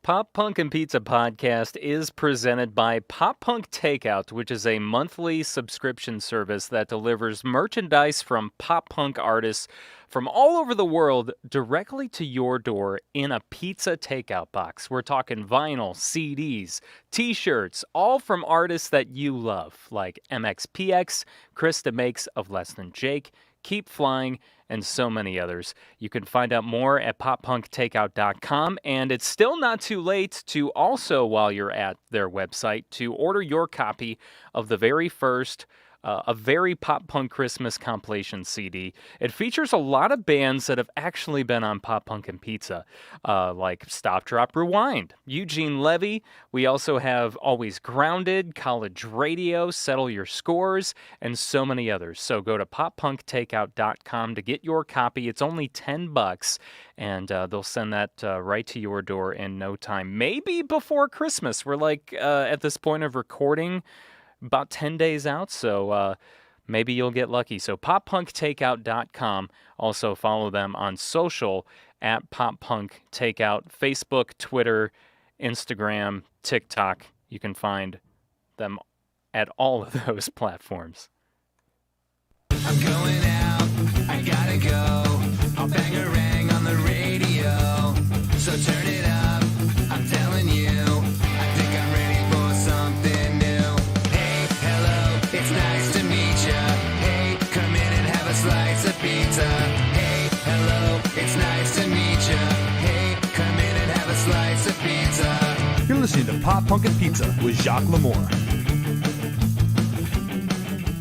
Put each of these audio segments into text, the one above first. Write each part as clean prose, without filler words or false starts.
Pop Punk and Pizza podcast is presented by Pop Punk Takeout, which is a monthly subscription service that delivers merchandise from pop punk artists from all over the world directly to your door in a pizza takeout box. We're talking vinyl, CDs, t-shirts, all from artists that you love, like MXPX, Krista Makes of Less Than Jake, Keep Flying, and so many others. You can find out more at poppunktakeout.com, and it's still not too late to also, while you're at their website, to order your copy of the very first A Very Pop Punk Christmas compilation CD. It features a lot of bands that have actually been on Pop Punk and Pizza, like Stop, Drop, Rewind, Eugene Levy. We also have Always Grounded, College Radio, Settle Your Scores, and so many others. So go to poppunktakeout.com to get your copy. It's only $10, and they'll send that right to your door in no time. Maybe before Christmas. We're at this point of recording, about 10 days out, so maybe you'll get lucky. So poppunktakeout.com. Also follow them on social at poppunktakeout, Facebook, Twitter, Instagram, TikTok. You can find them at all of those platforms. I'm going out, I gotta go. I'll bang a rang on the radio. So turn it up, I'm telling you. I think I'm ready for something new. Hey, hello, it's nice to meet ya. Hey, come in and have a slice of pizza. Hey, hello, it's nice to meet ya. Hey, come in and have a slice of pizza. You're listening to Pop Punk and Pizza with Jacques Lamour.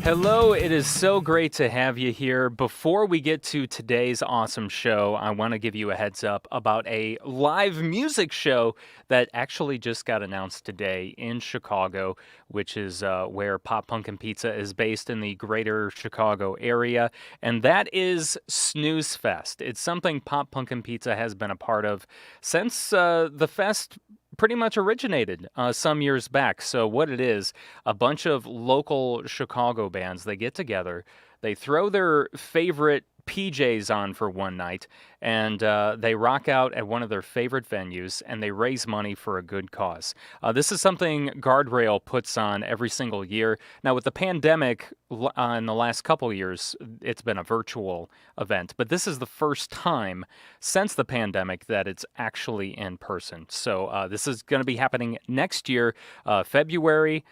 Hello, it is so great to have you here. Before we get to today's awesome show, I want to give you a heads up about a live music show that actually just got announced today in Chicago, which is where Pop Punk and Pizza is based in the greater Chicago area, and that is Snooze Fest. It's something Pop Punk and Pizza has been a part of since the fest pretty much originated some years back. So what it is, a bunch of local Chicago bands, they get together, they throw their favorite PJs on for one night, and they rock out at one of their favorite venues, and they raise money for a good cause. This is something Guardrail puts on every single year. Now, with the pandemic in the last couple years, it's been a virtual event, but this is the first time since the pandemic that it's actually in person. So this is going to be happening next year, February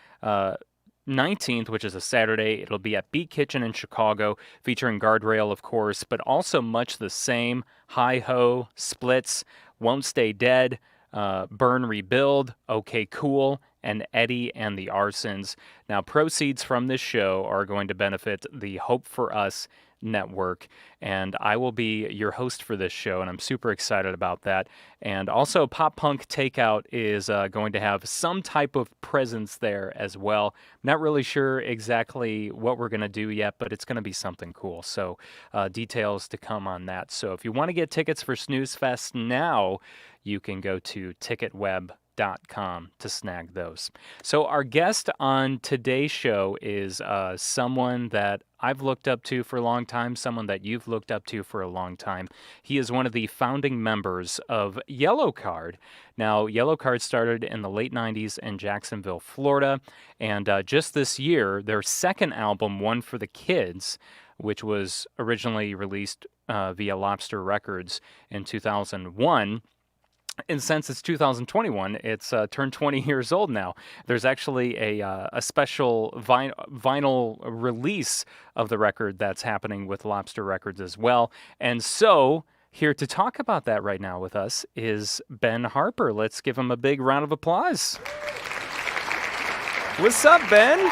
19th, which is a Saturday. It'll be at Beat Kitchen in Chicago, featuring Guardrail, of course, but also much the same. Hi-Ho, Splits, Won't Stay Dead, Burn Rebuild, OK Cool, and Eddie and the Arsons. Now, proceeds from this show are going to benefit the Hope for Us network, and I will be your host for this show, and I'm super excited about that. And also, Pop Punk Takeout is going to have some type of presence there as well. Not really sure exactly what we're going to do yet, but it's going to be something cool. So details to come on that. So if you want to get tickets for Snooze Fest now, you can go to ticketweb.com to snag those. So our guest on today's show is someone that I've looked up to for a long time, someone that you've looked up to for a long time. He is one of the founding members of Yellowcard. Now, Yellowcard started in the late 90s in Jacksonville, Florida, and just this year, their second album, One for the Kids, which was originally released via Lobster Records in 2001, and since it's 2021, it's turned 20 years old now. There's actually a special vinyl release of the record that's happening with Lobster Records as well. And so, here to talk about that right now with us is Ben Harper. Let's give him a big round of applause. What's up, Ben?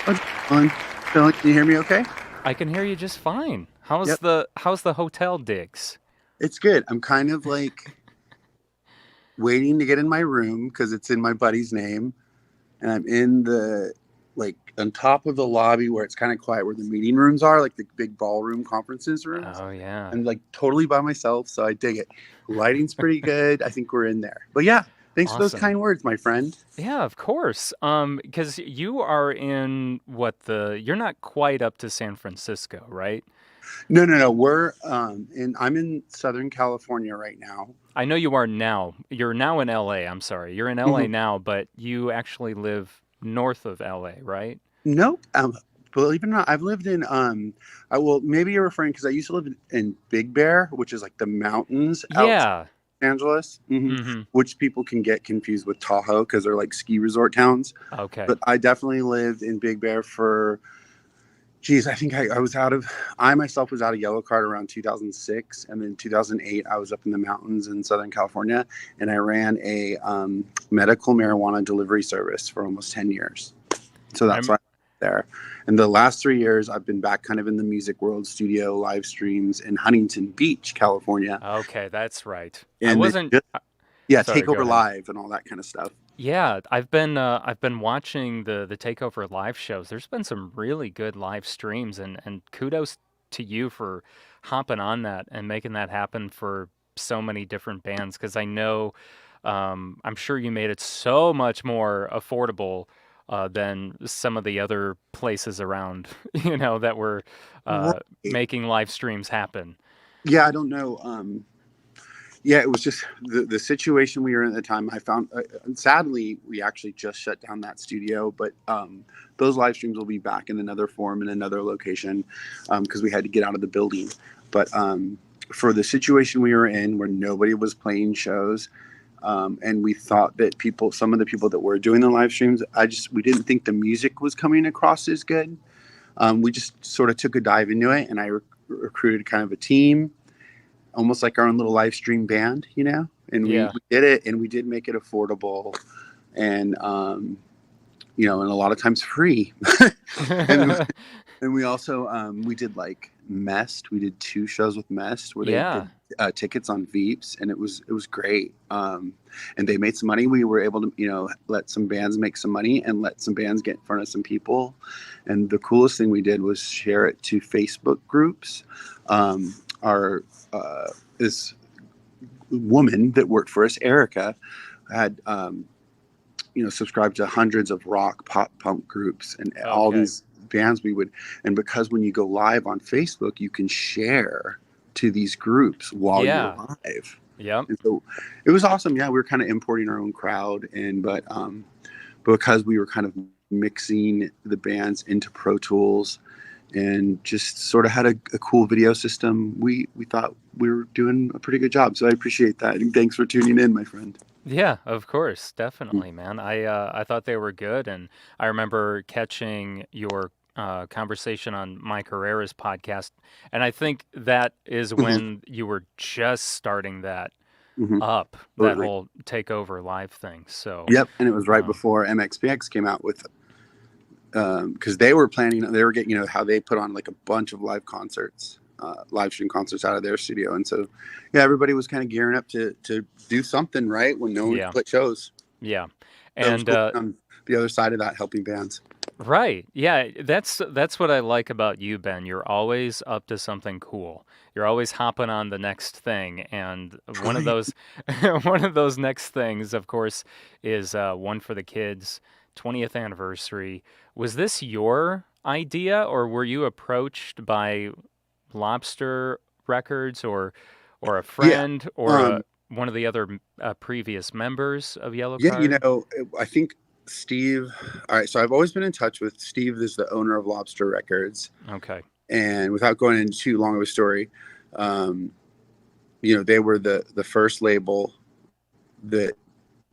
What's going on? Phil, can you hear me okay? I can hear you just fine. How's Yep. how's the hotel digs? It's good. I'm kind of like waiting to get in my room because it's in my buddy's name, and I'm in the on top of the lobby where it's kind of quiet, where the meeting rooms are, like the big ballroom conferences rooms. Oh yeah. I'm totally by myself, so I dig it. Lighting's pretty good. I think we're in there. But yeah, thanks for those Awesome. kind words, my friend. Yeah, of course. Because you are in you're not quite up to San Francisco, right? No. I'm in Southern California right now. I know you are now. You're now in LA. I'm sorry. You're in LA Mhm. now, but you actually live north of LA, right? Nope. Believe it or not, I've lived in I will maybe you're referring because I used to live in Big Bear, which is like the mountains outside Yeah. Los Angeles, Mm-hmm. which people can get confused with Tahoe because they're like ski resort towns. Okay. But I definitely lived in Big Bear for, geez, I think I myself was out of Yellowcard around 2006. And then 2008, I was up in the mountains in Southern California and I ran a medical marijuana delivery service for almost 10 years. So that's I'm why I'm there. And the last 3 years, I've been back kind of in the music world, studio, live streams in Huntington Beach, California. okay. That's right. I And then wasn't. yeah, Sorry. Go Takeover ahead. Live and all that kind of stuff. Yeah, I've been watching the Takeover live shows. There's been some really good live streams, and kudos to you for hopping on that and making that happen for so many different bands. Because I know, I'm sure you made it so much more affordable than some of the other places around, that were Right. making live streams happen. Yeah, I don't know. Yeah, it was just the situation we were in at the time. I found, sadly, we actually just shut down that studio, but those live streams will be back in another form in another location because we had to get out of the building. But for the situation we were in, where nobody was playing shows, and we thought that some of the people that were doing the live streams, we didn't think the music was coming across as good. We just sort of took a dive into it, and I recruited kind of a team, almost like our own little live stream band, and we Yeah. did it, and we did make it affordable and, and a lot of times free. and, and we also, we did like Mest. We did 2 shows with Mest where they Yeah. did tickets on Veeps, and it was great. And they made some money. We were able to, let some bands make some money and let some bands get in front of some people. And the coolest thing we did was share it to Facebook groups. This woman that worked for us, Erica, had subscribed to hundreds of rock pop punk groups and all Okay. these bands and because when you go live on Facebook, you can share to these groups while you're Yeah. live. Yep. And so it was awesome. Yeah, we were kind of importing our own crowd, but because we were kind of mixing the bands into Pro Tools and just sort of had a cool video system, we thought we were doing a pretty good job. So I appreciate that. And thanks for tuning in, my friend. Yeah, of course, definitely, man. I thought they were good, and I remember catching your conversation on Mike Herrera's podcast, and I think that is Mhm, when you were just starting mhm, that totally. whole takeover live thing. So, Yep. And it was right um, before MXPX came out with, because they were getting, how they put on like a bunch of live concerts, live stream concerts out of their studio. And so, yeah, everybody was kind of gearing up to do something right when no one could yeah, play shows. yeah, So it was and cool on the other side of that, helping bands. right. Yeah, that's what I like about you, Ben. You're always up to something cool. You're always hopping on the next thing, and one of Right. those one of those next things, of course, is One for the Kids 20th anniversary. Was this your idea, or were you approached by Lobster Records or a Yeah. friend or Um, one of the other previous members of yeah, Yellowcard? I think Steve, all right, so I've always been in touch with Steve, is the owner of Lobster Records. Okay. And without going into too long of a story, um, they were the first label that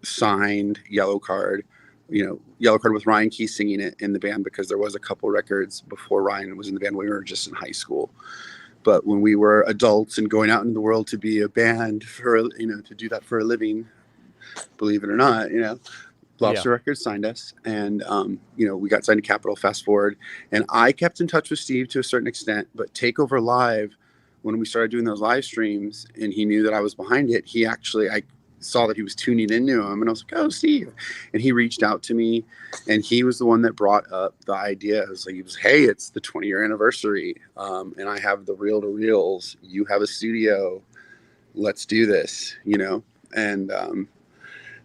signed Yellowcard. Yellowcard with Ryan Key singing it in the band, because there was a couple records before Ryan was in the band when we were just in high school. But when we were adults and going out into the world to be a band to do that for a living, believe it or not, Yeah. Lobster Records signed us, and we got signed to Capitol. Fast forward, and I kept in touch with Steve to a certain extent, but Takeover Live, when we started doing those live streams, and he knew that I was behind it, I saw that he was tuning into him, and I was like, "Oh, Steve," and he reached out to me, and he was the one that brought up the idea. Hey, it's the 20-year anniversary, and I have the reel to reels. You have a studio. Let's do this, and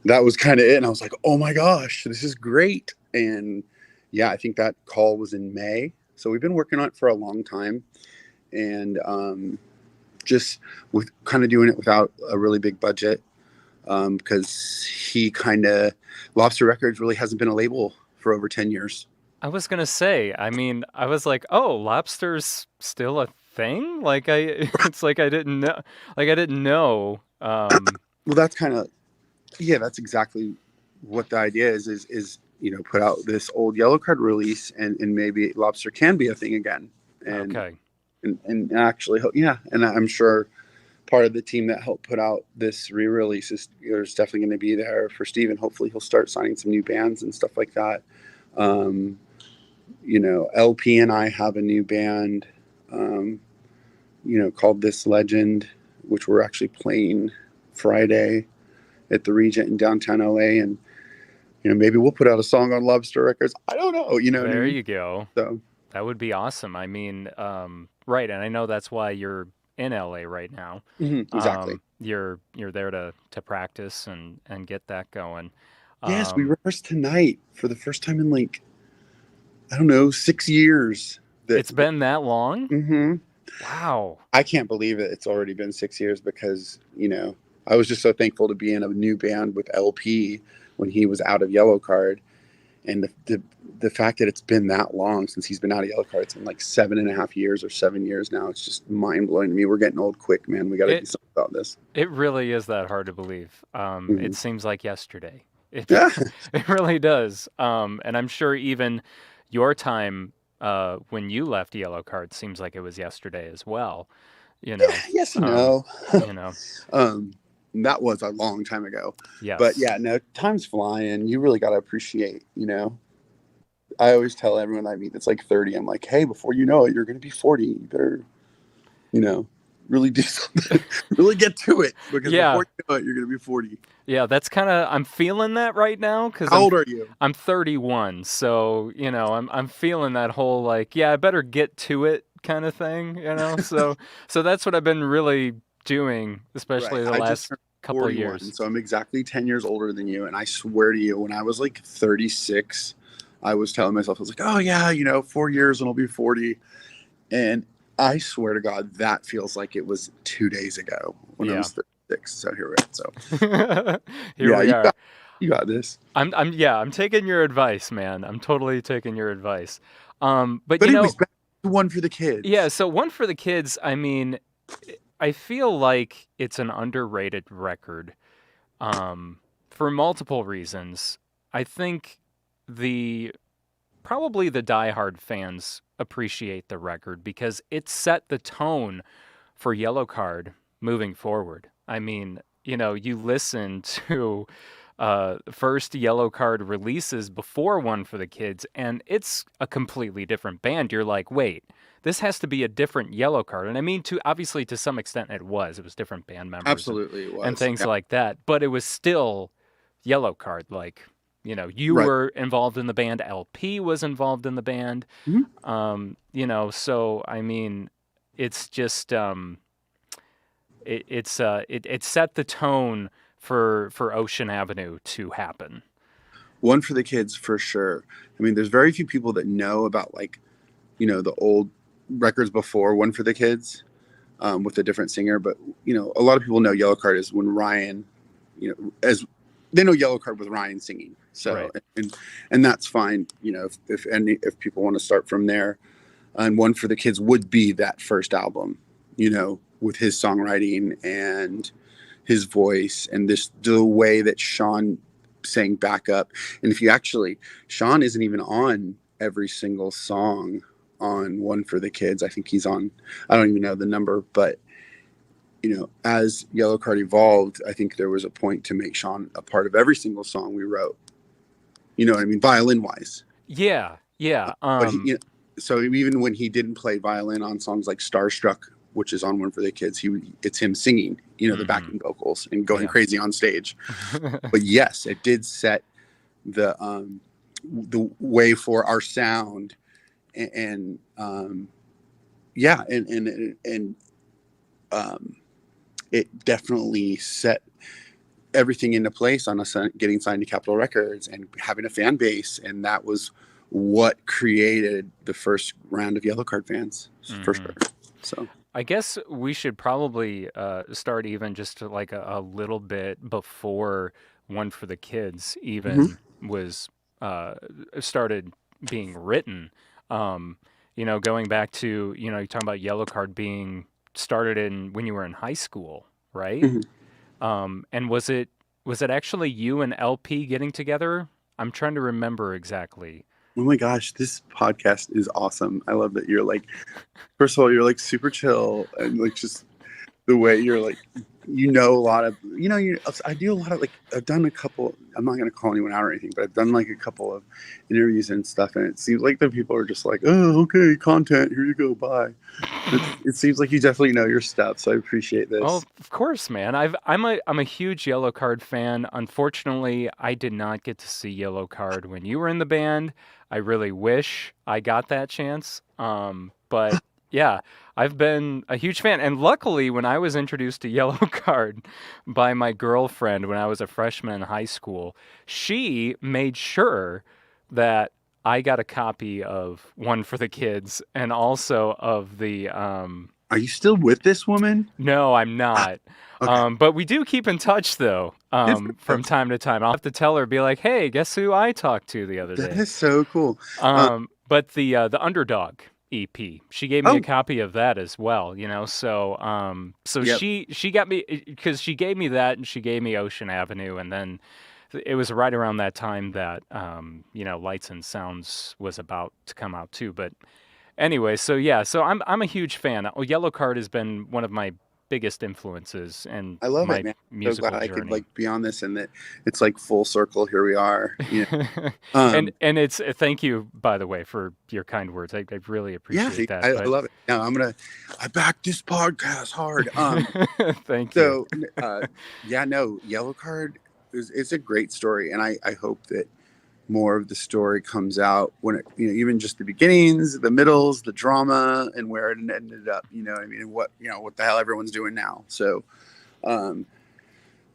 that was kind of it. And I was like, oh my gosh, this is great. And yeah, I think that call was in May. So we've been working on it for a long time. and just with kind of doing it without a really big budget, because he kind of Lobster Records really hasn't been a label for over 10 years. I was gonna say, I mean, I was like, oh, lobster's still a thing? Like it's like I didn't know, like I didn't know. Well, that's kind of, yeah, that's exactly what the idea is, put out this old Yellowcard release, and maybe Lobster can be a thing again. And, Okay. And actually, yeah. And I'm sure part of the team that helped put out this re-release is definitely going to be there for Steven. Hopefully he'll start signing some new bands and stuff like that. LP and I have a new band, called This Legend, which we're actually playing Friday at the Regent in downtown LA. And, maybe we'll put out a song on Lobster Records. I don't know. There you go. So That would be awesome. I mean, right, and I know that's why you're in LA right now. exactly. You're there to practice and get that going. Yes, we rehearsed tonight for the first time in 6 years. It's been that long? Mm-hmm. Wow. I can't believe it. It's already been 6 years because, I was just so thankful to be in a new band with LP when he was out of Yellowcard. And the fact that it's been that long since he's been out of Yellowcard, it's been 7.5 years or 7 years now. It's just mind blowing to me. We're getting old quick, man. We got to do something about this. It really is that hard to believe. It seems like yesterday. It really does. And I'm sure even your time when you left Yellowcard seems like it was yesterday as well. Yes and no. That was a long time ago. Yes. But yeah, no, time's flying. You really got to appreciate, I always tell everyone I meet that's 30, I'm like, hey, before you know it, you're going to be 40. You better, really do something, really get to it, because before you know it, you're going to be 40. Yeah, that's kind of, I'm feeling that right now. How old are you? I'm 31. So, I'm feeling that whole I better get to it kind of thing, so that's what I've been really doing, especially the last couple of years. So I'm exactly 10 years older than you. And I swear to you, when I was 36, I was telling myself, I was like, oh yeah, 4 years and I'll be 40. And I swear to God, that feels like it was 2 days ago when I was 36. So here we are. So here we are. You got this. I'm taking your advice, man. I'm totally taking your advice. But anyways, back to One for the Kids. Yeah. So One for the Kids, I mean, I feel like it's an underrated record for multiple reasons. I think probably the diehard fans appreciate the record because it set the tone for Yellowcard moving forward. I mean, you listen to first Yellowcard releases before One for the Kids, and it's a completely different band. You're like, wait, this has to be a different Yellowcard. And I mean, obviously to some extent it was different band members. Absolutely it was. And things like that. But it was still Yellowcard. You were involved in the band. LP was involved in the band. Mm-hmm. So I mean, it's just it set the tone for Ocean Avenue to happen. One for the Kids for sure. I mean, there's very few people that know about the old records before One for the Kids, with a different singer. But a lot of people know Yellowcard is when Ryan, as they know Yellowcard with Ryan singing. So right. and that's fine. If people want to start from there, and One for the Kids would be that first album, with his songwriting and his voice and the way that Sean sang backup. And if you Sean isn't even on every single song on One for the Kids. I think he's on, I don't even know the number, but as Yellowcard evolved, I think there was a point to make Sean a part of every single song we wrote. You know what I mean? Violin wise. Yeah. But so even when he didn't play violin on songs like Starstruck, which is on One for the Kids, it's him singing, the backing vocals and going crazy on stage. But yes, it did set the way for our sound. And it definitely set everything into place on us getting signed to Capitol Records and having a fan base, and that was what created the first round of Yellowcard fans, for sure. So I guess we should probably start even just like a little bit before One for the Kids mhm. even was uh, started being written. Um, going back to, you're talking about Yellowcard being started in when you were in high school, right? Mhm. And was it actually you and LP getting together? I'm trying to remember exactly. Oh my gosh, this podcast is awesome. I love that you're like, first of all, you're like super chill and like just the way you're like, a lot of, I do a lot of like, I've done a couple, I'm not going to call anyone out or anything, but I've done like a couple of interviews and stuff. And it seems like the people are just like, oh, okay, content, here you go, bye. It seems like you definitely know your stuff. So I appreciate Oh, this. of course, man. I'm a huge Yellow Card fan. Unfortunately, I did not get to see Yellow Card when you were in the band. I really wish I got that chance. But yeah, I've been a huge fan. And luckily, when I was introduced to Yellow Card by my girlfriend when I was a freshman in high school, she made sure that I got a copy of One for the Kids and also of the Are you still with this woman? no, I'm Ah, not. okay. But we do keep in touch though, Good for you. from time to time. I'll have to tell her, be like, "Hey, guess who I talked to the other That day?" is so cool. Um, But the Underdog EP, she gave me a oh, copy of that as well. So yep. she got me because she gave me that and she gave me Ocean Avenue, and then it was right around that time that Lights and Sounds was about to come out too. But anyway, so yeah, so I'm a huge fan. Oh, Yellow Card has been one of my biggest influences in I love it, my man. So glad musical I could journey. like be on this and that it's like full circle. Here we are. Um, And it's thank you by the way for your kind words. I really yeah, appreciate that. I But love it. Now I back this podcast hard. thank you. So yeah, no, Yellow Card it's a great story, and I hope that more of the story comes out when it, even just the beginnings, the middles, the drama, and where it ended up. You know what I mean? And what the hell everyone's doing now. So, um,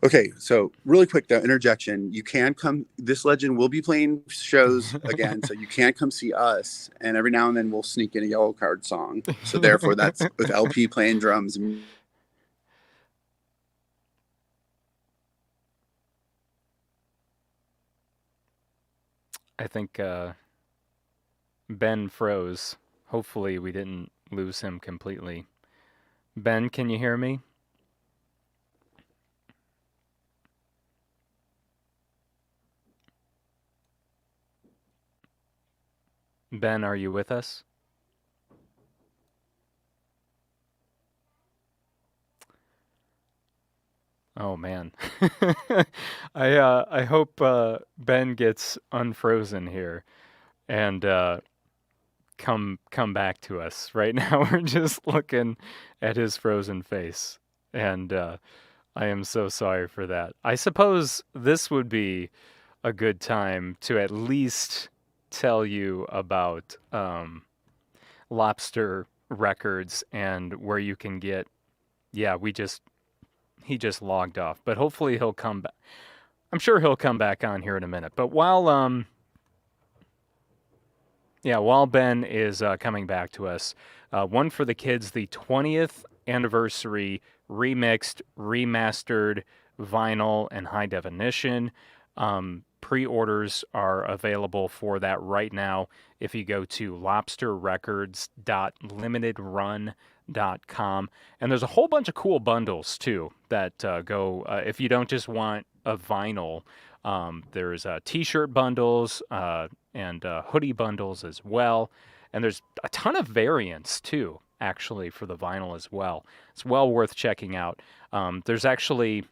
okay, so really quick though, interjection. You can come. This legend will be playing shows again, so you can come see us. And every now and then we'll sneak in a Yellow Card song. So therefore, that's with LP playing drums. I think Ben froze. Hopefully we didn't lose him completely. Ben, can you hear me? Ben, are you with us? Oh man. I hope Ben gets unfrozen here and come back to us. Right now we're just looking at his frozen face and I am so sorry for that. I suppose this would be a good time to at least tell you about Lobster Records and where you can get yeah, he just logged off, but hopefully he'll come back. I'm sure he'll come back on here in a minute. But while Ben is coming back to us, One for the Kids, the 20th anniversary remixed, remastered vinyl and high definition. Pre-orders are available for that right now if you go to lobsterrecords.limitedrun.com. And there's a whole bunch of cool bundles too that go if you don't just want a vinyl. There's t-shirt bundles and hoodie bundles as well. And there's a ton of variants too, actually, for the vinyl as well. It's well worth checking out. There's actually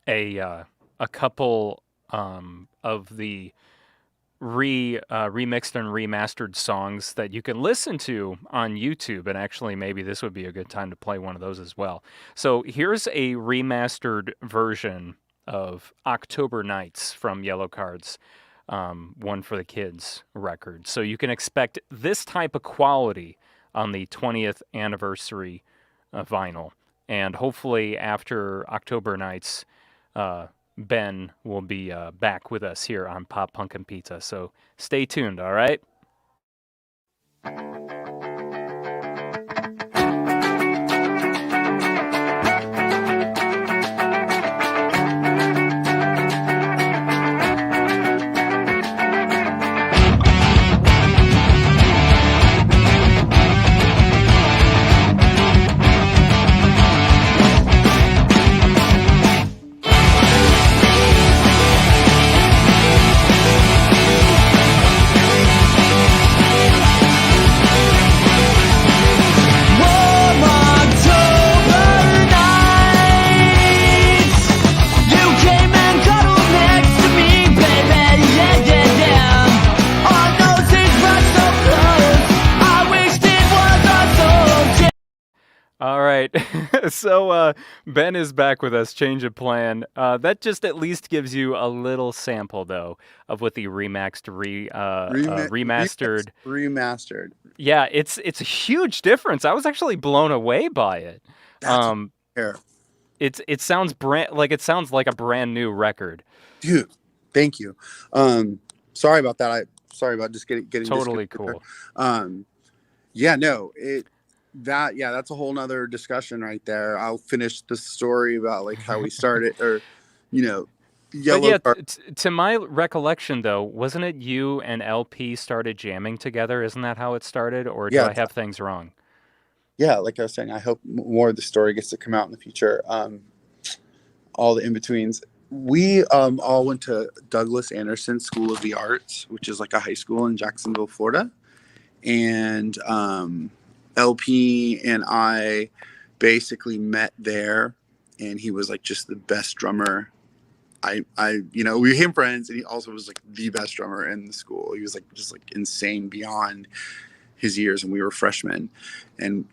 a couple of the remixed and remastered songs that you can listen to on YouTube, and actually maybe this would be a good time to play one of those as well. So here's a remastered version of October Nights from Yellowcard's One for the Kids record. So you can expect this type of quality on the 20th anniversary vinyl. And hopefully after October Nights, Ben will be back with us here on Pop Punk and Pizza. So stay tuned, all right? So Ben is back with us. Change of plan. That just at least gives you a little sample, though, of what the remastered. Remastered. Yeah, it's a huge difference. I was actually blown away by it. That's Um, fair. it sounds it sounds like a brand new record. Dude, thank you. Sorry about that. Sorry about just getting Totally disconnected cool. there. Yeah, no, that's a whole nother discussion right there. I'll finish the story about like how we started, or you know, But yeah, Yellowcard. to my recollection, though, wasn't it you and LP started jamming together? Isn't that how it started, or do Yeah, I have things wrong? yeah. Like I was saying, I hope more of the story gets to come out in the future. All the in betweens. We all went to Douglas Anderson School of the Arts, which is like a high school in Jacksonville, Florida, and LP and I basically met there, and he was like just the best drummer. We became friends, and he also was like the best drummer in the school. He was like just like insane beyond his years, and we were freshmen, and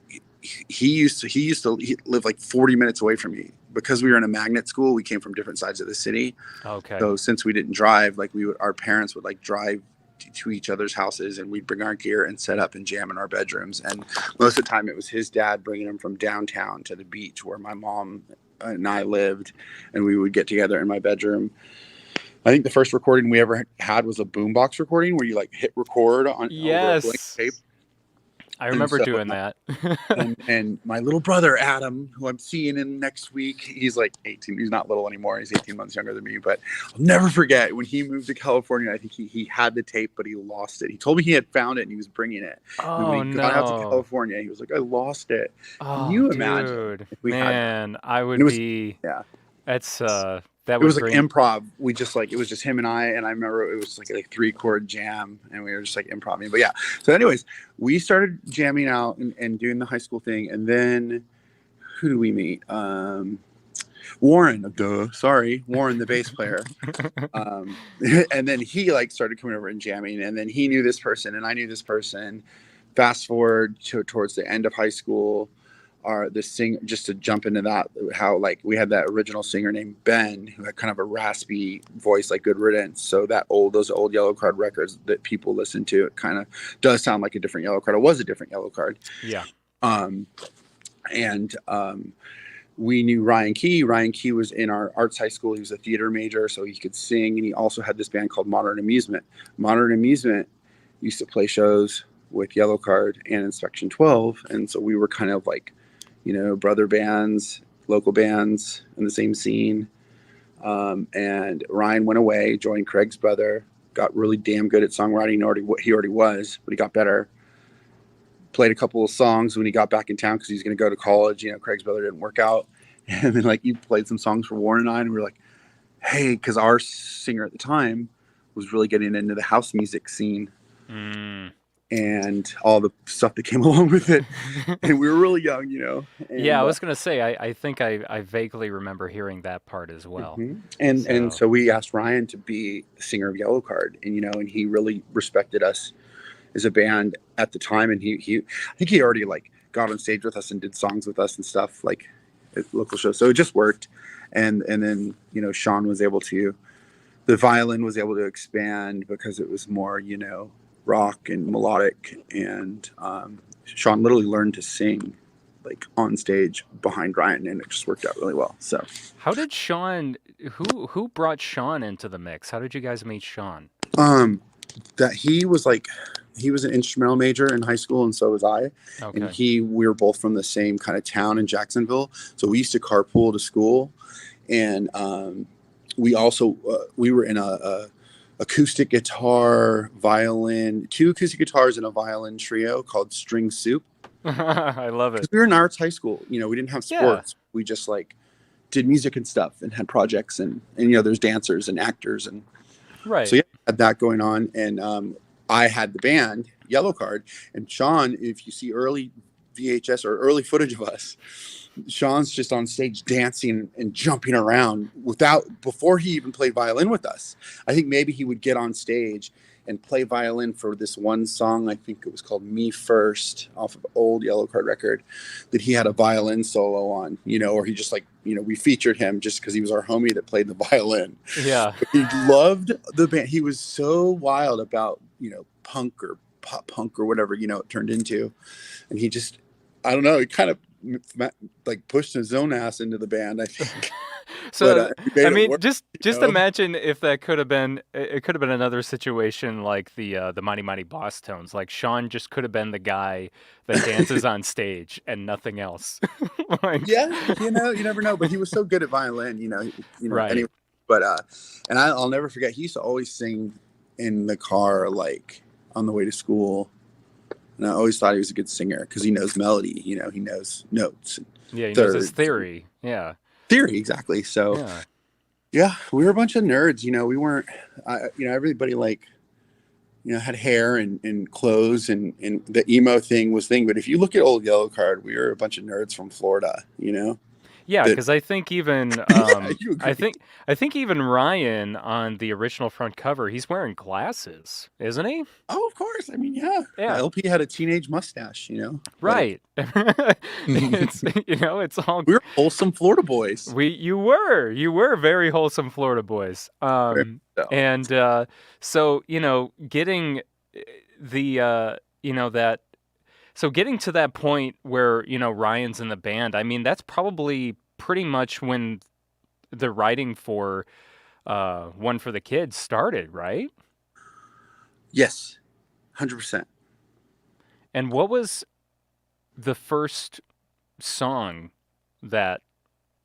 he used to live like 40 minutes away from me because we were in a magnet school. We came from different sides of the city. Okay. So since we didn't drive, like our parents would like drive to each other's houses, and we'd bring our gear and set up and jam in our bedrooms. And most of the time it was his dad bringing him from downtown to the beach where my mom and I lived, and we would get together in my bedroom. I think the first recording we ever had was a boombox recording where you like hit record on over a blank Yes. tape. I remember doing that. and my little brother Adam, who I'm seeing him next week, he's like 18. He's not little anymore. He's 18 months younger than me. But I'll never forget when he moved to California. I think he had the tape, but he lost it. He told me he had found it and he was bringing it. And Oh, when he got out to no. California, he was like, I lost it. Oh, Can you dude. imagine if we had that? Man, I would And it was- be. Yeah. That's that It would was like bring. improv. We just like, it was just him and I remember it was like a 3-chord jam, and we were just like improvising. But yeah. So anyways, we started jamming out and doing the high school thing. And then who do we meet? Warren, Warren, the bass player. And then he like started coming over and jamming, and then he knew this person and I knew this person. Fast forward towards the end of high school, just to jump into that, how like we had that original singer named Ben who had kind of a raspy voice like Good Riddance. So those old Yellowcard records that people listen to, it kind of does sound like a different Yellowcard. It was a different Yellowcard. Yeah. We knew Ryan Key. Ryan Key was in our arts high school. He was a theater major, so he could sing, and he also had this band called Modern Amusement. Modern Amusement used to play shows with Yellowcard and Inspection 12, and so we were kind of like, brother bands, local bands in the same scene. And Ryan went away, joined Craig's brother, got really damn good at songwriting. He already was, but he got better. Played a couple of songs when he got back in town because he was going to go to college. Craig's brother didn't work out. And then like he played some songs for Warren and I, and we were like, hey, because our singer at the time was really getting into the house music scene. And all the stuff that came along with it. And we were really young, And, Yeah, I was going to say, I think I vaguely remember hearing that part as well. Mm-hmm. And so we asked Ryan to be the singer of Yellowcard, and he really respected us as a band at the time. And I think he already like got on stage with us and did songs with us and stuff like at local shows. So it just worked. And then, Sean was able to, the violin was able to expand because it was more, rock and melodic, and Sean literally learned to sing like on stage behind Ryan, and it just worked out really well. So how did Sean, who brought Sean into the mix? How did you guys meet Sean? That he was an instrumental major in high school, and so was I. Okay. And we were both from the same kind of town in Jacksonville, so we used to carpool to school. And we also we were in a acoustic guitar, violin, 2 acoustic guitars and a violin trio called String Soup. I love it. We were in arts high school. We didn't have sports. Yeah. We just like did music and stuff and had projects, and there's dancers and actors, and right. So yeah, I had that going on. And I had the band Yellowcard, and Sean, if you see early VHS or early footage of us, Sean's just on stage dancing and jumping around before he even played violin with us. I think maybe he would get on stage and play violin for this one song. I think it was called Me First off of old Yellowcard record that he had a violin solo on, or he just we featured him just because he was our homie that played the violin. Yeah. But he loved the band. He was so wild about, punk or pop punk or whatever, it turned into. And he just, I don't know, he kind of pushed his own ass into the band, I think. So I mean, work, just imagine if that could have been another situation like the Mighty Mighty Boss Tones. Like Sean just could have been the guy that dances on stage and nothing else. Yeah, you never know. But he was so good at violin, Right. Anyway, but and I'll never forget. He used to always sing in the car, like on the way to school, and I always thought he was a good singer because he knows melody. He knows notes. Yeah, he knows his theory. Yeah. Theory, exactly. So yeah, we were a bunch of nerds. We weren't everybody had hair and clothes and the emo thing was thing. But if you look at old Yellowcard, we were a bunch of nerds from Florida. Yeah, because I think even you I agree. think even Ryan on the original front cover, he's wearing glasses, isn't he? Oh, of course. I mean, yeah. Yeah. LP had a teenage mustache. Right. It's it's all We were wholesome Florida boys. you were very wholesome Florida boys. So. And so getting the that. So getting to that point where, Ryan's in the band, I mean, that's probably pretty much when the writing for One for the Kids started, right? Yes, 100%. And what was the first song that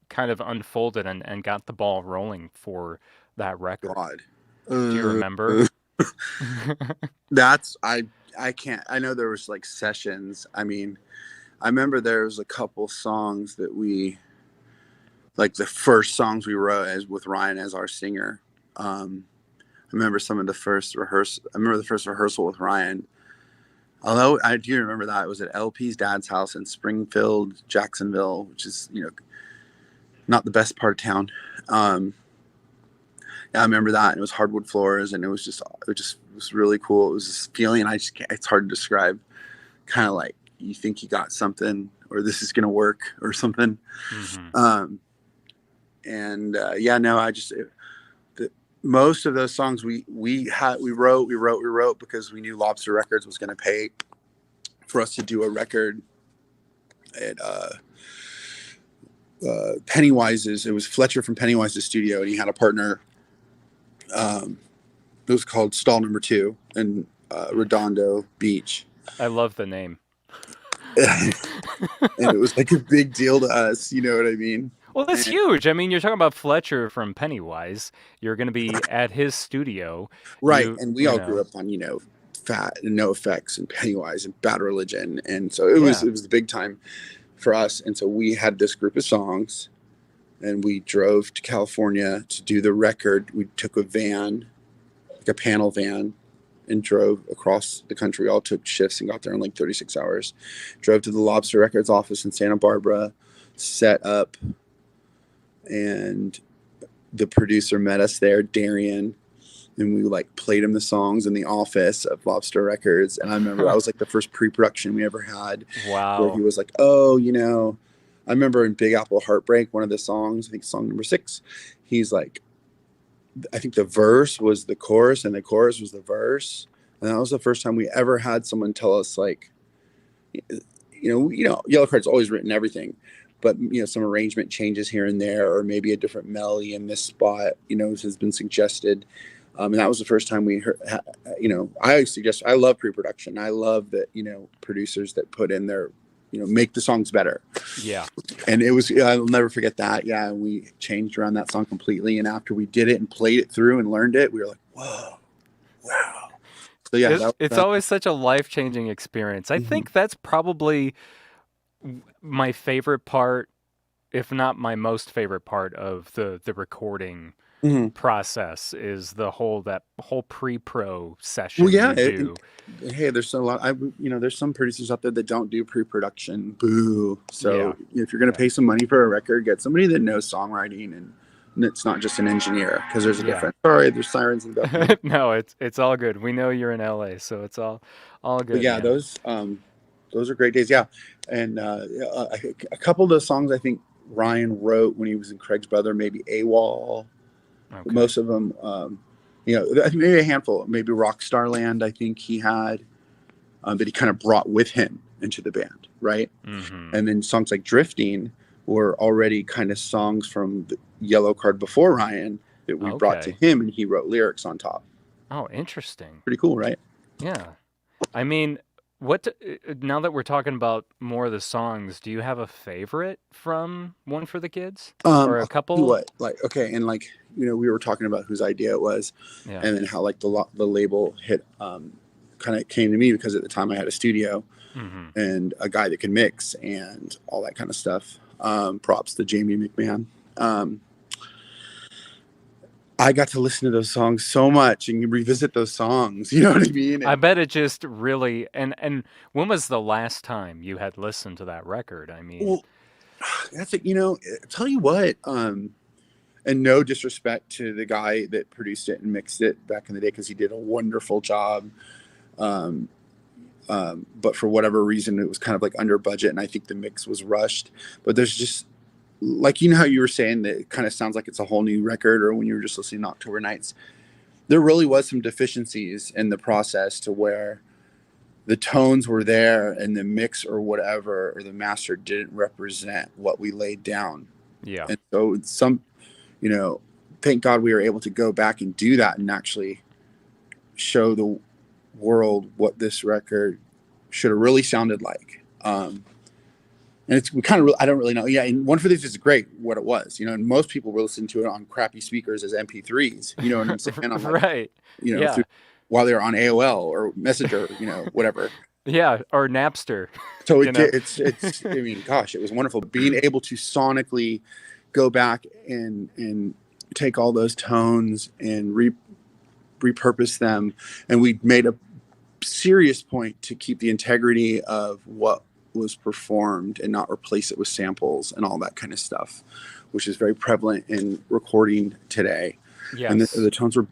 kind of unfolded and got the ball rolling for that record? God. Do you remember? I can't. I know there was sessions. I mean, I remember there was a couple songs that we, the first songs we wrote as with Ryan as our singer. I remember some of the first rehearsal. I remember the first rehearsal with Ryan. Although I do remember that it was at LP's dad's house in Springfield, Jacksonville, which is not the best part of town. Yeah, I remember that, and it was hardwood floors, and it was really cool. It was this feeling it's hard to describe. Kind of like you think you got something, or this is gonna work, or something. Mm-hmm. Most of those songs we wrote because we knew Lobster Records was gonna pay for us to do a record at Pennywise's. It was Fletcher from Pennywise's studio, and he had a partner. It was called Stall Number 2 in Redondo Beach. I love the name. And it was a big deal to us, you know what I mean? Well, that's huge. I mean, you're talking about Fletcher from Pennywise. You're going to be at his studio. Right. And we all grew up on, Fat and No Effects and Pennywise and Bad Religion. And so it was the big time for us. And so we had this group of songs, and we drove to California to do the record. We took a van, a panel van, and drove across the country. All took shifts and got there in 36 hours. Drove to the Lobster Records office in Santa Barbara, set up, and the producer met us there, Darian, and we played him the songs in the office of Lobster Records. And I remember that was the first pre-production we ever had. Wow. Where he was like, oh, I remember in Big Apple Heartbreak, one of the songs, I think song number 6, he's like, I think the verse was the chorus and the chorus was the verse. And that was the first time we ever had someone tell us Yellowcard's always written everything, but some arrangement changes here and there, or maybe a different melody in this spot, has been suggested. And that was the first time we heard, I love pre-production. I love that, producers that put in their, make the songs better. Yeah. And it was, I'll never forget that. Yeah. And we changed around that song completely. And after we did it and played it through and learned it, we were like, whoa, wow. So yeah, it's always such a life-changing experience. I think that's probably my favorite part, if not my most favorite part of the recording process, is the whole pre-pro session. Well, yeah. You do. Hey, there's a lot. There's some producers out there that don't do pre-production. Boo. So if you're gonna pay some money for a record, get somebody that knows songwriting and it's not just an engineer, because there's a Yeah. difference. Sorry, there's sirens in the background. No, it's all good. We know you're in LA, so it's all But good, yeah, man. those are great days. Yeah, and a couple of those songs I think Ryan wrote when he was in Craig's Brother, maybe AWOL. Okay. Most of them, I think maybe a handful, maybe Rockstar Land. I think he had that he kind of brought with him into the band, right? Mm-hmm. And then songs like Drifting were already kind of songs from the Yellowcard before Ryan that we brought to him, and he wrote lyrics on top. Oh, interesting. Pretty cool, right? Yeah. I mean, now that we're talking about more of the songs, do you have a favorite from One for the Kids? Or a I'll couple? tell you what, like, okay, and like, we were talking about whose idea it was, Yeah. and then how like the label hit, kind of came to me because at the time I had a studio Mm-hmm. and a guy that could mix and all that kind of stuff. Props to Jamie McMahon. I got to listen to those songs so much and revisit those songs. You know what I mean? I bet it just really and when was the last time you had listened to that record? I mean, Well, that's it. Tell you what. And no disrespect to the guy that produced it and mixed it back in the day, because he did a wonderful job. But for whatever reason, it was kind of like under budget, and I think the mix was rushed. But there's just like, how you were saying that it kind of sounds like it's a whole new record, or when you were just listening to October Nights, there really was some deficiencies in the process to where the tones were there and the mix or whatever, or the master didn't represent what we laid down. yeah. And so thank God we were able to go back and do that and actually show the world what this record should have really sounded like. And I don't really know. Yeah. And One for These is great what it was, and most people were listening to it on crappy speakers as MP3s, you know what I'm saying? On like, Right. Yeah. While they were on AOL or Messenger, whatever. Yeah, or Napster. So it's I mean, gosh, it was wonderful being able to sonically go back and take all those tones and repurpose them. And we made a serious point to keep the integrity of what was performed and not replace it with samples and all that kind of stuff, which is very prevalent in recording today. Yes. And the tones are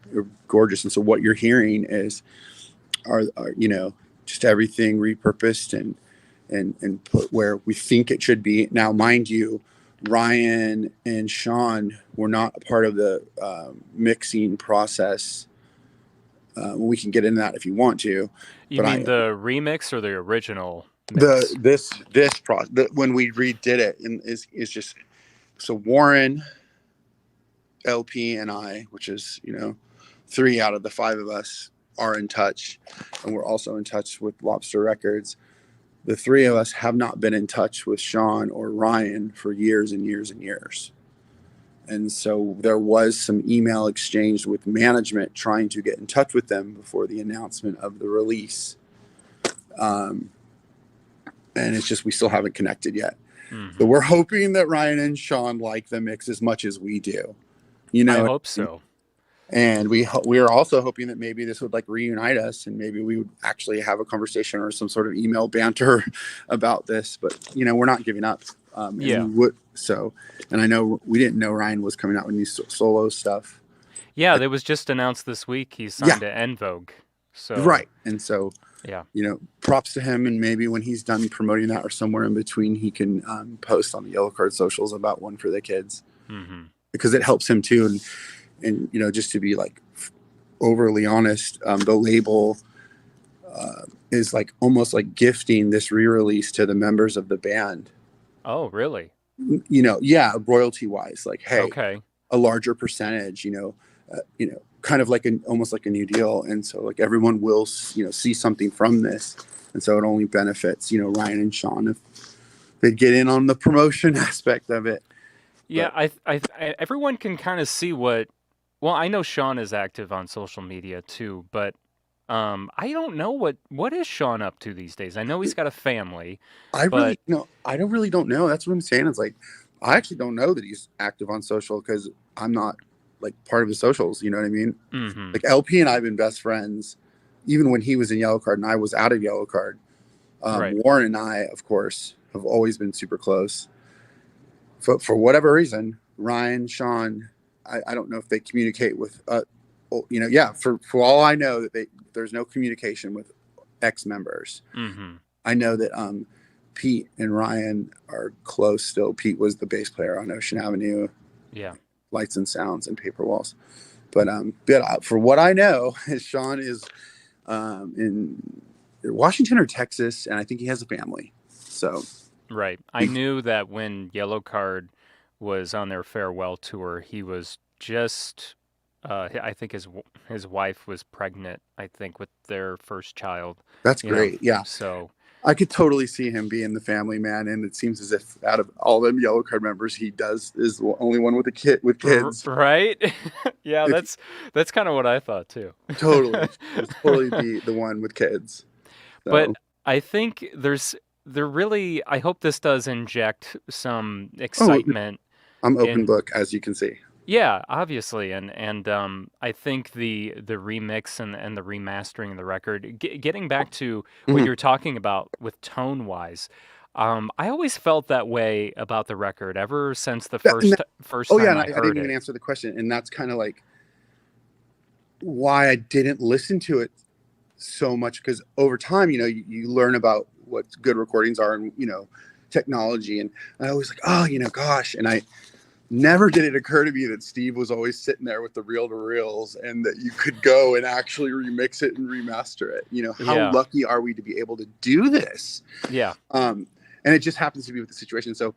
gorgeous. And so what you're hearing are just everything repurposed and put where we think it should be. Now, mind you, Ryan and Sean were not a part of the mixing process. We can get into that if you want to. You mean the remix or the original mix? This process, when we redid it, and is just so Warren, LP, and I, which is 3 out of the 5 of us, are in touch, and we're also in touch with Lobster Records. The 3 of us have not been in touch with Sean or Ryan for years and years and years. And so there was some email exchange with management trying to get in touch with them before the announcement of the release. And it's just, we still haven't connected yet. Mm-hmm. So we're hoping that Ryan and Sean like the mix as much as we do. I hope so. And we are also hoping that maybe this would like reunite us, and maybe we would actually have a conversation or some sort of email banter about this. But we're not giving up. Yeah. And I know we didn't know Ryan was coming out with new solo stuff. Yeah, that was just announced this week. He signed to En Vogue. So right, and so yeah, props to him. And maybe when he's done promoting that or somewhere in between, he can post on the Yellowcard socials about One for the Kids, because it helps him too. And just to be like overly honest, the label is like almost like gifting this re-release to the members of the band. Oh, really? Yeah, royalty wise, like, hey, okay, a larger percentage, kind of like almost like a new deal. And so like everyone will, see something from this. And so it only benefits, Ryan and Sean if they get in on the promotion aspect of it. Yeah, but I everyone can kind of see what. Well, I know Sean is active on social media too, but I don't know what is Sean up to these days. I know he's got a family. I really don't know. That's what I'm saying. It's like, I actually don't know that he's active on social because I'm not like part of his socials. You know what I mean? Mm-hmm. Like LP and I have been best friends, even when he was in Yellowcard and I was out of Yellowcard. Right. Warren and I, of course, have always been super close. For whatever reason, Ryan, Sean, I don't know if they communicate with, yeah, for all I know that there's no communication with ex members. Mm-hmm. I know that Pete and Ryan are close still. Pete was the bass player on Ocean Avenue, Yeah. Lights and Sounds, and Paper Walls. But for what I know, Sean is in Washington or Texas, and I think he has a family. So Right. I knew that when Yellowcard was on their farewell tour, he was just I think his wife was pregnant, I think, with their first child. that's You know, great. Yeah, so I could totally see him being the family man, and it seems as if out of all them Yellowcard members, he is the only one with a kid with kids. right? Yeah, If- that's kind of what I thought too. Totally, it's totally the one with kids. But So, I think there really I hope this does inject some oh, excitement I'm open in book, as you can see. yeah, obviously, and I think the remix and the remastering of the record, getting back to what Mhm. you're talking about with tone wise, I always felt that way about the record ever since the That- and that- first oh yeah, time and I I didn't heard even it. answer the question, and that's kind of like why I didn't listen to it so much, because over time, you learn about what good recordings are, and technology, and I always like, oh, gosh, and I never did it occur to me that Steve was always sitting there with the reel to reels, and that you could go and actually remix it and remaster it. How Yeah, lucky are we to be able to do this? yeah, And it just happens to be with the situation. So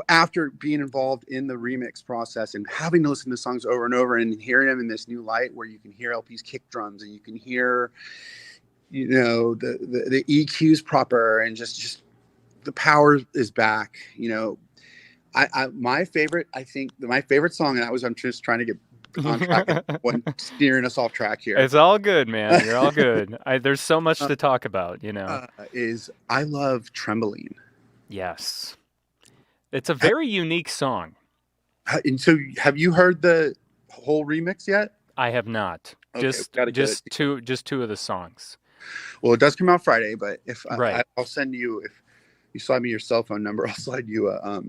after being involved in the remix process and having to listen to songs over and over and hearing them in this new light, where you can hear LP's kick drums and you can hear, the EQs proper, and just the power is back. My favorite, I think my favorite song, and I'm just trying to get on track and one steering us off track here, it's all good, man. You're all good. There's so much to talk about, you know. is I love Trembling. Yes, it's a very unique song. And so, have you heard the whole remix yet? I have not. Okay, Just gotta get it. just two of the songs. Well, it does come out Friday, but if Right. I'll send you, if you slide me your cell phone number, I'll slide you a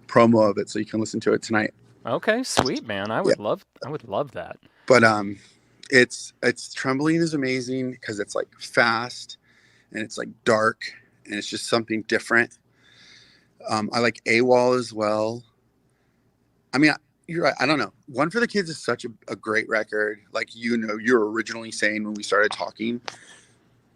promo of it so you can listen to it tonight. Okay, sweet, man. I would love that. But it's Trembling is amazing because it's like fast and it's like dark and it's just something different. I like AWOL as well. I mean, you're right. I don't know. One for the Kids is such a great record. Like, you're originally saying when we started talking.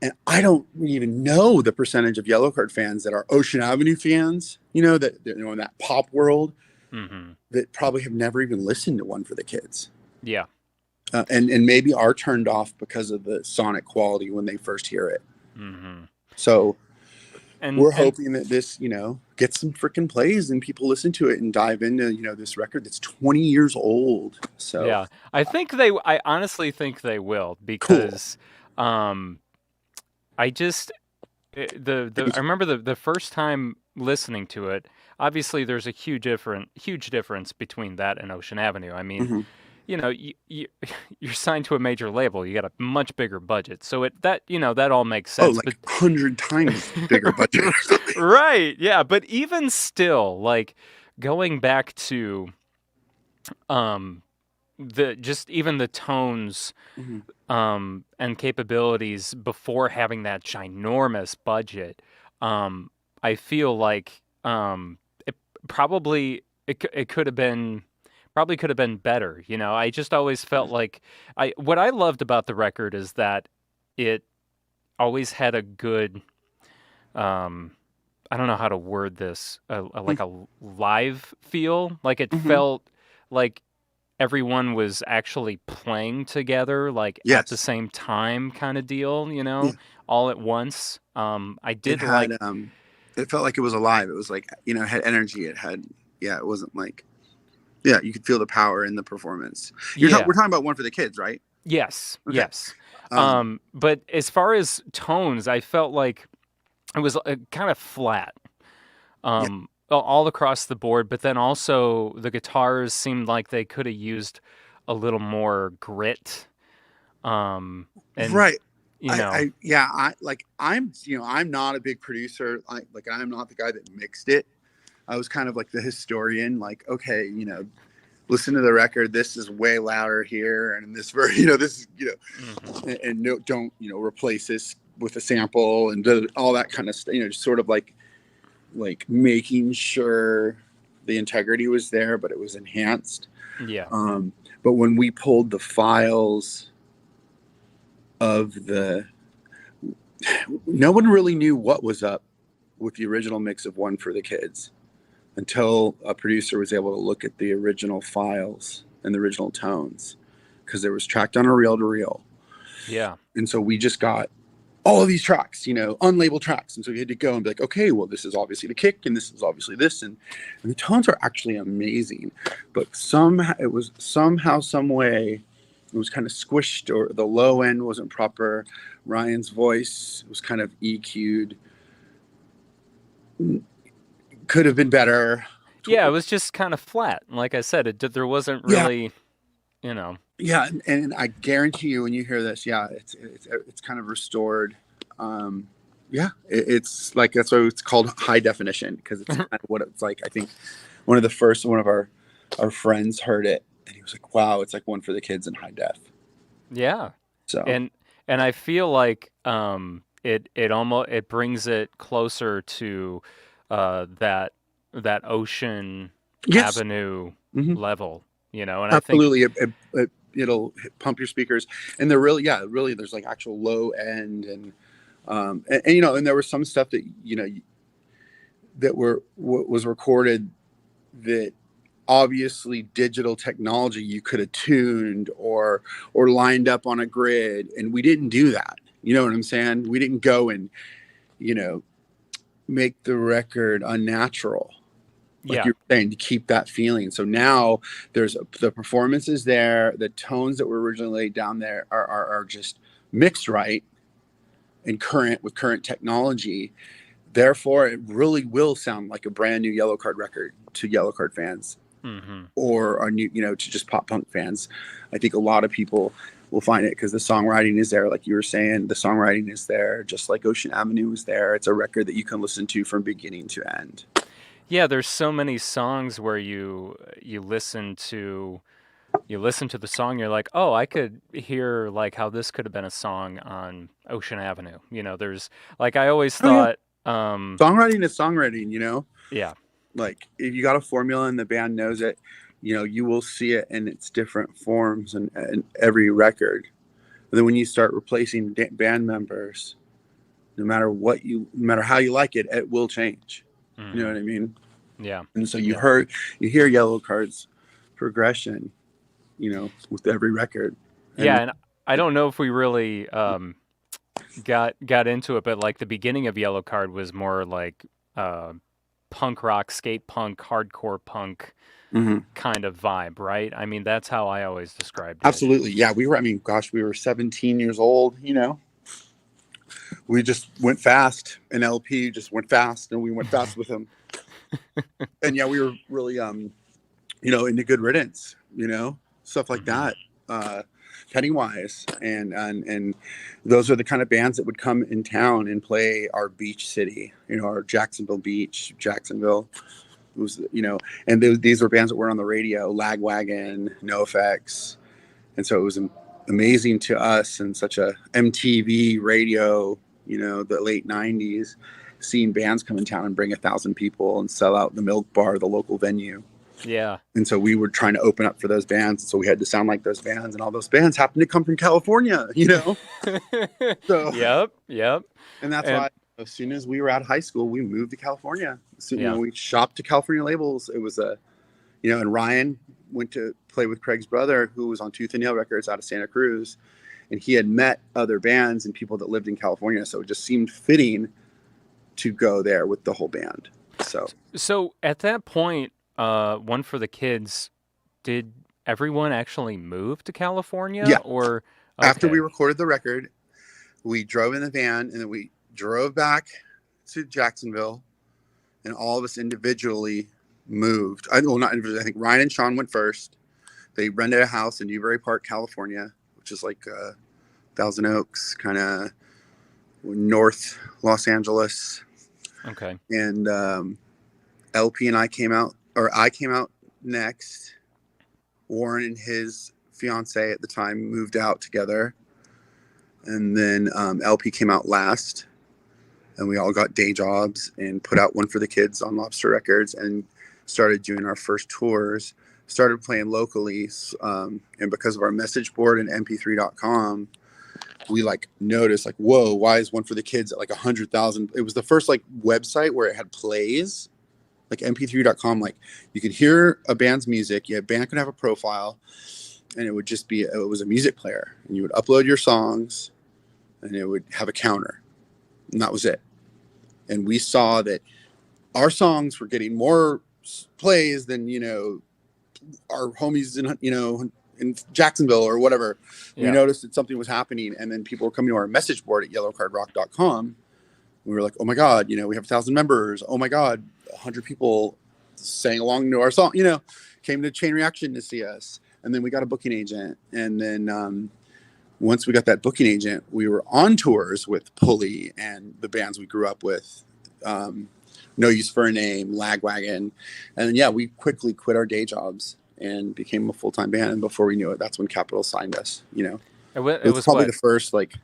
And I don't even know the percentage of Yellowcard fans that are Ocean Avenue fans, that, in that pop world, Mm-hmm. that probably have never even listened to One for the Kids. Yeah. And maybe are turned off because of the sonic quality when they first hear it. Mm-hmm. So And we're hoping that this, gets some freaking plays and people listen to it and dive into, this record that's 20 years old. So yeah, I honestly think they will, because I just I remember the first time listening to it. Obviously, there's a huge difference between that and Ocean Avenue. I mean, Mhm. you're signed to a major label. You got a much bigger budget, so that all makes sense. like 100 times bigger budget. Right, yeah, but even still, like, going back to even the tones Mhm. and capabilities before having that ginormous budget, I feel like it it could have been better. I just always felt like what I loved about the record is that it always had a good I don't know how to word this, like a live feel. Like, it Mhm. felt like everyone was actually playing together, like at the Yes. same time, kind of deal, Yeah. all at once. I It did had, like, it felt like it was alive. It was like, it had energy. It had, it wasn't like, you could feel the power in the performance. yeah, We're talking about One for the Kids, right? yes, Okay. yes. Um, But as far as tones, I felt like it was kind of flat. Yeah. All across the board, but then also the guitars seemed like they could have used a little more grit. And right. you I'm not a big producer. I'm not the guy that mixed it. I was kind of like the historian, like, okay, listen to the record. This is way louder here, and this very, you know, this is, you know, and no, don't, you know, replace this with a sample and all that kind of stuff. You know, just sort of like making sure the integrity was there, but it was enhanced. Yeah. But when we pulled the files of no one really knew what was up with the original mix of One for the Kids until a producer was able to look at the original files and the original tones, because it was tracked on a reel to reel. Yeah. And so we just got all of these tracks, you know, unlabeled tracks. And so we had to go and be like, okay, well, this is obviously the kick and this is obviously this. And the tones are actually amazing. But somehow, some way, it was kind of squished, or the low end wasn't proper. Ryan's voice was kind of EQ'd. Could have been better. Yeah, it was just kind of flat. Like I said, there wasn't really, you know. Yeah, and I guarantee you, when you hear this, yeah, it's kind of restored. It's like, that's why it's called high definition, because it's kind of what it's like. I think one of our friends heard it, and he was like, "Wow, it's like One for the Kids in high def." Yeah. So And I feel like it brings it closer to that Ocean yes, Avenue Mhm. level, you know. And absolutely, it'll pump your speakers, and they're really there's like actual low end, and you know, and there was some stuff that, you know, that was recorded that obviously digital technology you could have tuned or lined up on a grid, and we didn't do that. You know what I'm saying? We didn't go and, you know, make the record unnatural, like Yeah. you're saying, to keep that feeling. So now the performance is there, the tones that were originally laid down there are just mixed right and with current technology. Therefore, it really will sound like a brand new Yellowcard record to Yellowcard fans, Mm-hmm. or a new, you know, to just pop punk fans. I think a lot of people will find it because the songwriting is there. Like you were saying, the songwriting is there, just like Ocean Avenue is there. It's a record that you can listen to from beginning to end. Yeah, there's so many songs where you listen to the song, you're like, oh, I could hear like how this could have been a song on Ocean Avenue. You know, there's like, I always Oh yeah, thought, songwriting is songwriting. You know, yeah, like if you got a formula and the band knows it, you know, you will see it in its different forms and every record. And then when you start replacing band members, no matter how you like it, it will change. You know hmm what I mean? yeah, And so yeah, you hear Yellowcard's progression, you know, with every record. yeah. And And I don't know if we really got into it, but like the beginning of Yellowcard was more like uh, punk rock, skate punk, hardcore punk Mhm. kind of vibe, right? I mean, that's how I always described it. Absolutely. Yeah, we were 17 years old, you know. We just went fast, and LP just went fast, and we went fast with him. And yeah, we were really you know, into Good Riddance, you know, stuff like Hmm. that. Pennywise, and those are the kind of bands that would come in town and play our beach city, you know, our Jacksonville beach, Jacksonville. It was, you know, and these were bands that were on the radio, Lagwagon, NoFX. And so it was amazing to us, and such a MTV radio, you know, the late 90s, seeing bands come in town and bring 1,000 people and sell out the Milk Bar, the local venue. Yeah. And so we were trying to open up for those bands. So we had to sound like those bands, and all those bands happened to come from California, you know? So, Yep, yep. and that's And why as soon as we were out of high school, we moved to California. So, you yeah. know, we shopped to California labels. It was you know, and Ryan went to play with Craig's brother, who was on Tooth and Nail Records out of Santa Cruz. And he had met other bands and people that lived in California. So it just seemed fitting to go there with the whole band. So, So at that point, One for the Kids, did everyone actually move to California yeah, or after we okay. recorded the record, we drove in the van, and then we drove back to Jacksonville, and all of us individually moved. Well, not individually. I think Ryan and Sean went first. They rented a house in Newbury Park, California, which is like Thousand Oaks, kind of north Los Angeles. Okay. And LP and I came out next. Warren and his fiance at the time moved out together. And then LP came out last. And we all got day jobs and put out One for the Kids on Lobster Records and started doing our first tours. Started playing locally. And because of our message board and mp3.com, we like noticed like, whoa, why is One for the Kids at like 100,000? It was the first like website where it had plays, like mp3.com. Like you could hear a band's music. Yeah, a band could have a profile, and it would just be, it was a music player, and you would upload your songs, and it would have a counter, and that was it. And we saw that our songs were getting more plays than, you know, our homies in, you know, in Jacksonville or whatever. Yeah. We noticed that something was happening, and then people were coming to our message board at yellowcardrock.com. We were like, oh my God, you know, we have 1,000 members. Oh my God, 100 people sang along to our song, you know, came to Chain Reaction to see us. And then we got a booking agent. And then once we got that booking agent, we were on tours with Pulley and the bands we grew up with. No Use for a Name, Lagwagon. And then, yeah, we quickly quit our day jobs and became a full-time band. And before we knew it, that's when Capitol signed us, you know. It was probably the first, like...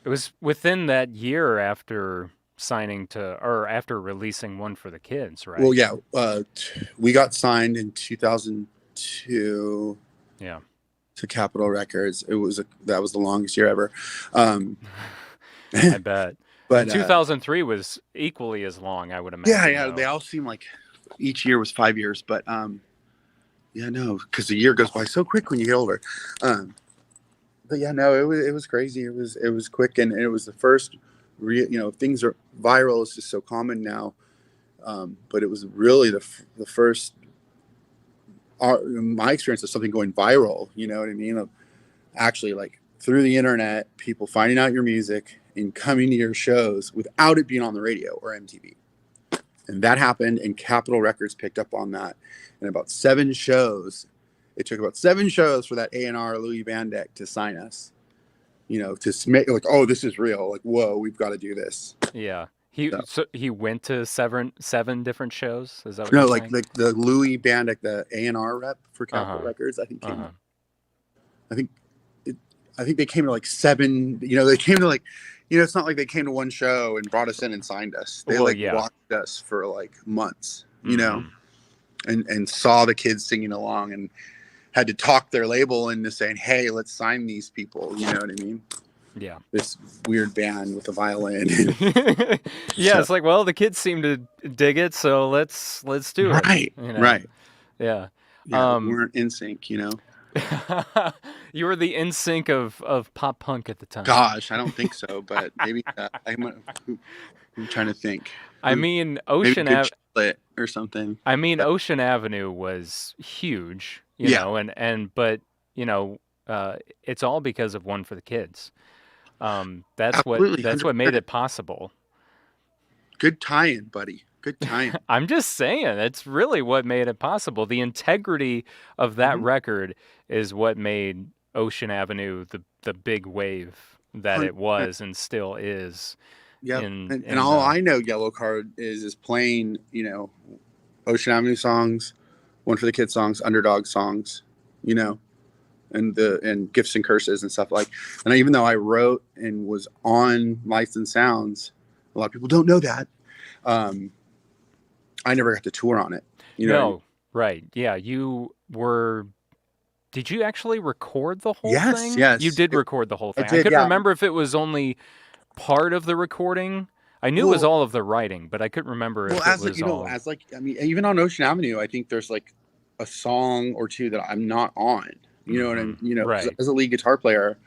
It was within that year after signing to, or after releasing One for the Kids, right? Well, yeah. We got signed in 2002. Yeah. To Capitol Records. That was the longest year ever. I bet. But 2003 was equally as long, I would imagine. Yeah. They all seem like each year was 5 years, but yeah, no, because the year goes by so quick when you get older. But yeah, no, it was crazy. It was quick, and it was the first. You know, things are viral. It's just so common now. But it was really the first. My experience of something going viral, you know what I mean? Of actually, like, through the internet, people finding out your music and coming to your shows without it being on the radio or MTV. And that happened, and Capitol Records picked up on that. And about 7 shows, it took about 7 shows for that A&R Louis Van Dyck to sign us, you know, to make, like, oh, this is real. Like, whoa, we've got to do this. Yeah. So he went to seven different shows. Is that what no? You're Like saying? the Louis Van Dyck, the A&R rep for Capitol Records, I think came. I think they came to like 7. You know, they came to like, you know, it's not like they came to one show and brought us in and signed us. They watched us for like months, you know, and saw the kids singing along and had to talk their label into saying, hey, let's sign these people. You know what I mean? Yeah. This weird band with a violin. Yeah, so, it's like, well, the kids seem to dig it, so let's do it. Right. You know? Right. Yeah. We weren't in sync, you know. You were the in sync of pop punk at the time. Gosh, I don't think so, but maybe I'm trying to think. I mean, Ocean Avenue or something. I mean, Ocean Avenue was huge, you know, but you know, it's all because of One for the Kids. That's Absolutely, what made it possible. Good tie-in, buddy. Good tie-in. I'm just saying, it's really what made it possible. The integrity of that record is what made Ocean Avenue the big wave that it was and still is. Yeah, and all I know Yellowcard is playing, you know, Ocean Avenue songs, One for the Kids songs, Underdog songs, you know, and Gifts and Curses and stuff like. And even though I wrote and was on Lights and Sounds, a lot of people don't know that. I never got to tour on it. You know? No, right? Yeah, you were. Did you actually record the whole thing? Yes, you did record the whole thing. I did, couldn't remember if it was only part of the recording. I knew it was all of the writing, but I couldn't remember if it was all. I mean, even on Ocean Avenue, I think there's like a song or two that I'm not on. You know what I mean? You know, right. As a lead guitar player,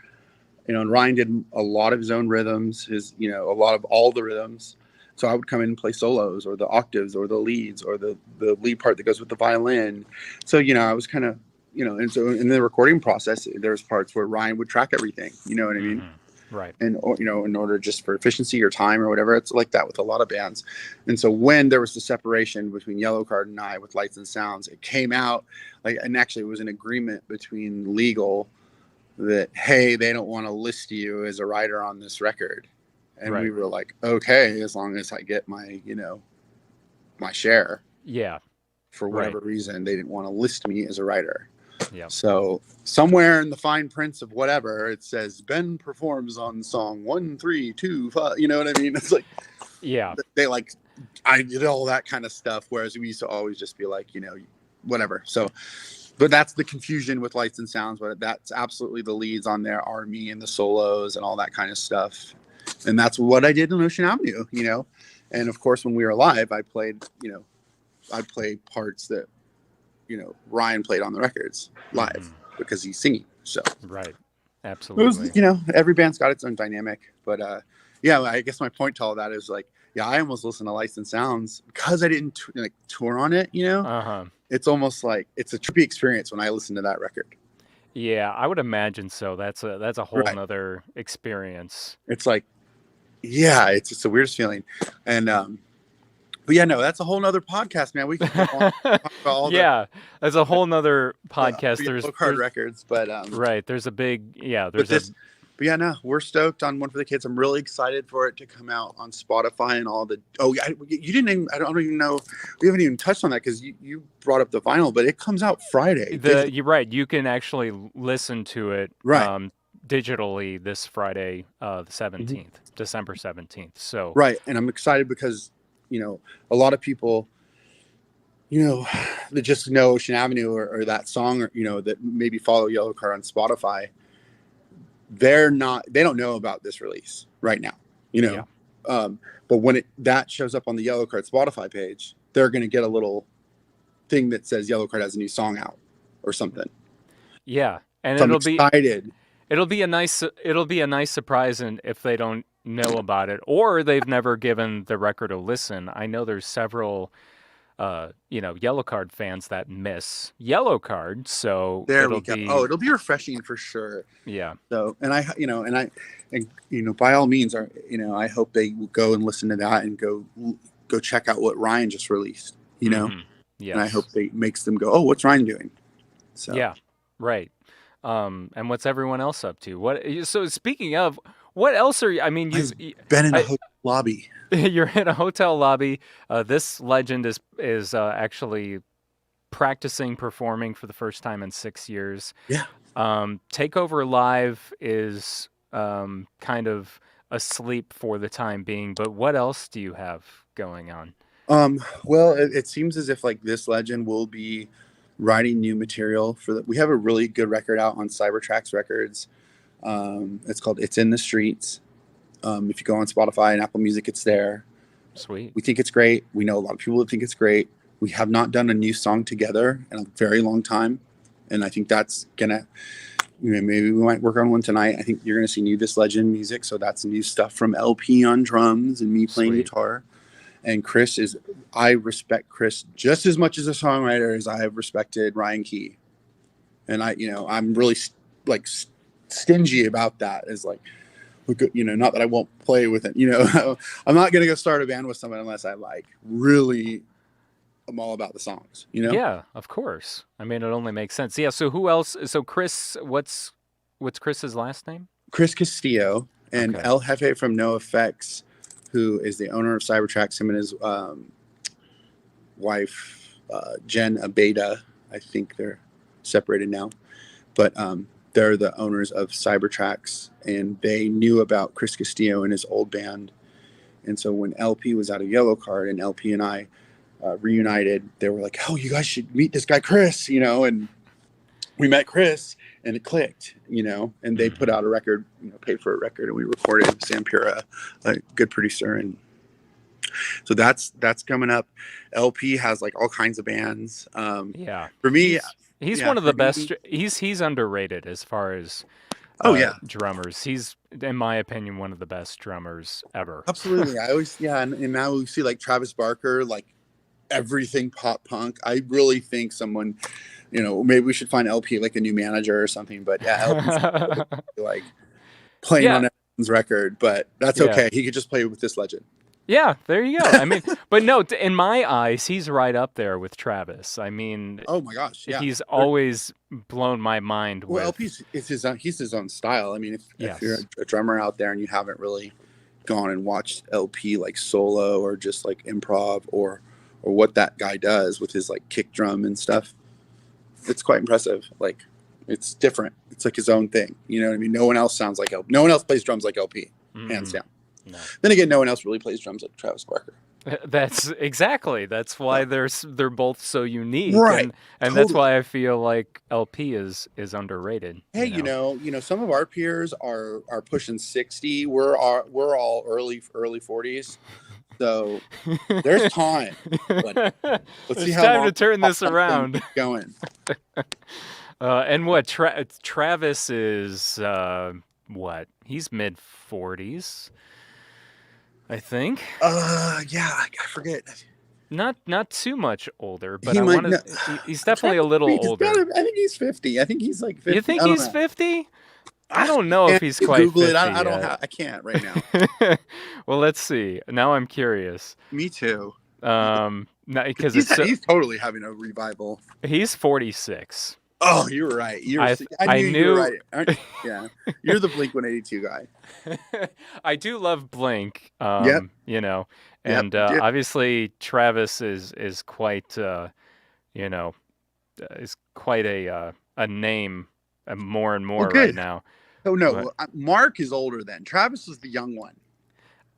you know, and Ryan did a lot of his own rhythms, you know, a lot of all the rhythms. So I would come in and play solos or the octaves or the leads or the lead part that goes with the violin. So, you know, I was kind of, you know, and so in the recording process, there's parts where Ryan would track everything, you know what I mean? Right. And, you know, in order just for efficiency or time or whatever, it's like that with a lot of bands. And so when there was the separation between Yellowcard and I with Lights and Sounds, it came out like, and actually it was an agreement between legal that, hey, they don't want to list you as a writer on this record. And we were like, okay, as long as I get my, you know, my share. Yeah. For whatever reason, they didn't want to list me as a writer. Yep. So somewhere in the fine prints of whatever it says Ben performs on song 1, 3, 2, 5. You know what I mean? It's like Yeah. they like I did all that kind of stuff, whereas we used to always just be like, whatever. So, but that's the confusion with Lights and Sounds. But that's absolutely the leads on there are me and the solos and all that kind of stuff. And that's what I did in Ocean Avenue, And of course, when we were live, I played, I'd play parts that, Ryan played on the records live because he's singing. So Right. it Absolutely. was, every band's got its own dynamic. But yeah, I guess my point to all that is like, yeah, I almost listen to Lights and Sounds because I didn't tour on it. Uh-huh. It's almost like it's a trippy experience when I listen to that record. Yeah, I would imagine so. That's a whole Right. nother experience. It's like, yeah, it's just the weirdest feeling. And but yeah, no, that's a whole nother podcast, man. We can go on and talk about all Yeah, that's a whole nother podcast. the There's Yellowcard records, but right. There's a big but yeah, no, we're stoked on One for the Kids. I'm really excited for it to come out on Spotify and all the. Oh, yeah, you didn't even. I don't even know. We haven't even touched on that because you brought up the vinyl, but it comes out Friday. You're right. You can actually listen to it Right. Digitally this Friday, the 17th, December 17th. So Right, and I'm excited because a lot of people that just know Ocean Avenue or that song or that maybe follow Yellowcard on Spotify. They don't know about this release right now, Yeah. but when that shows up on the Yellowcard Spotify page, they're going to get a little thing that says Yellowcard has a new song out or something. Yeah, and So I'm excited. It'll be a nice surprise, and if they don't know about it or they've never given the record a listen. I know there's several Yellowcard fans that miss Yellowcard, so There we go. It'll be refreshing for sure. Yeah. So, and by all means, I hope they will go and listen to that and go check out what Ryan just released. Yes. And I hope they makes them go, oh, what's Ryan doing? So yeah, right. And what's everyone else up to? So speaking of, what else are you? I mean, I've been in a hotel lobby. You're in a hotel lobby. This legend is actually practicing performing for the first time in 6 years. Yeah. Takeover Live is kind of asleep for the time being, but what else do you have going on? Well, it seems as if like this legend will be writing new material we have a really good record out on Cybertrax Records. It's called It's in the Streets. If you go on Spotify and Apple Music, it's there. Sweet. We think it's great. We know a lot of people that think it's great. We have not done a new song together in a very long time. And I think that's gonna, maybe we might work on one tonight. I think you're gonna see new This Legend music. So that's new stuff from LP on drums and me playing guitar. And I respect Chris just as much as a songwriter as I have respected Ryan Key. And I'm really like stingy about that. Is like, not that I won't play with it. I'm not going to go start a band with someone unless I really am all about the songs, Yeah, of course. I mean, it only makes sense. Yeah. So who else? So Chris, what's Chris's last name? Chris Castillo and Okay. El Jefe from No Effects, who is the owner of Cybertrax, him and his wife, Jen Abeda. I think they're separated now, but they're the owners of Cybertrax, and they knew about Chris Castillo and his old band. And so when LP was out of Yellowcard and LP and I reunited, they were like, oh, you guys should meet this guy, Chris, and we met Chris and it clicked, and they put out a record, paid for a record, and we recorded Sam Pura, a good producer. And so that's coming up. LP has like all kinds of bands. Yeah. For me, He's yeah, one of the for best. me- He's underrated as far as drummers. He's, in my opinion, one of the best drummers ever. Absolutely. I always, and now we see like Travis Barker, like everything pop punk. I really think someone, maybe we should find LP like a new manager or something. But yeah, LP's like playing Yeah. on everyone's record, but that's Yeah. okay. He could just play with this legend. Yeah, there you go. I mean, but no, in my eyes, he's right up there with Travis. I mean, Oh my gosh, yeah. he's always blown my mind with. Well, LP's he's his own style. I mean, if Yes. you're a drummer out there and you haven't really gone and watched LP like solo or just like improv or what that guy does with his like kick drum and stuff, it's quite impressive. Like, it's different. It's like his own thing. You know what I mean? No one else sounds like LP. No one else plays drums like LP, hands down. No. Then again, no one else really plays drums like Travis Barker. That's why they're both so unique, Right. and that's why I feel like LP is underrated. Hey, you know? some of our peers are pushing 60. We're all early 40s. So there's time. But let's see It's how time long to turn this around. keep going. And what Travis is what? He's mid 40s, I think. Yeah, I forget. Not too much older, but He I might want to. He's definitely a little older. I think he's 50. I think he's like 50. You think he's 50? I don't know if he's You quite Google 50 it. I don't. yet. I can't right now. Well, let's see. Now I'm curious. Me too. Because He's totally having a revival. he's 46. Oh, you're right. I knew knew. you were right. Yeah, you're the Blink 182 guy. I do love Blink. Yep. You know, Yep, and yep. obviously Travis is quite is quite a name more and more Well, good. right now. Oh no, Mark is older than Travis was the young one.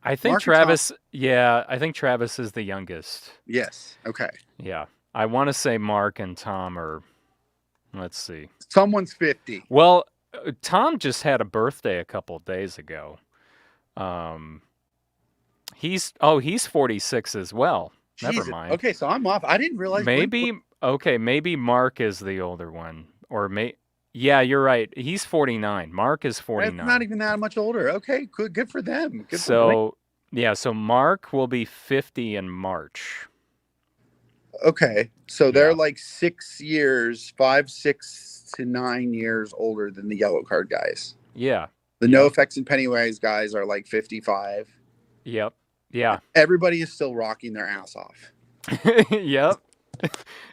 I think Mark and Travis. Yeah, I think Travis is the youngest. Yes. Okay. Yeah, I want to say Mark and Tom are. Let's see. Someone's 50. Well, Tom just had a birthday a couple days ago. He's 46 as well. Never Jesus. mind. Okay, so I'm off. I didn't realize. Maybe Mark is the older one, or yeah, you're right. He's 49. Mark is 49. It's not even that much older. Okay, good for them. Good so Mark will be 50 in March. Okay, so they're Yeah. like 6 to 9 years older than the Yellowcard guys. Yeah. The NoFX and Pennywise guys are like 55. Yep. Yeah. Everybody is still rocking their ass off. Yep.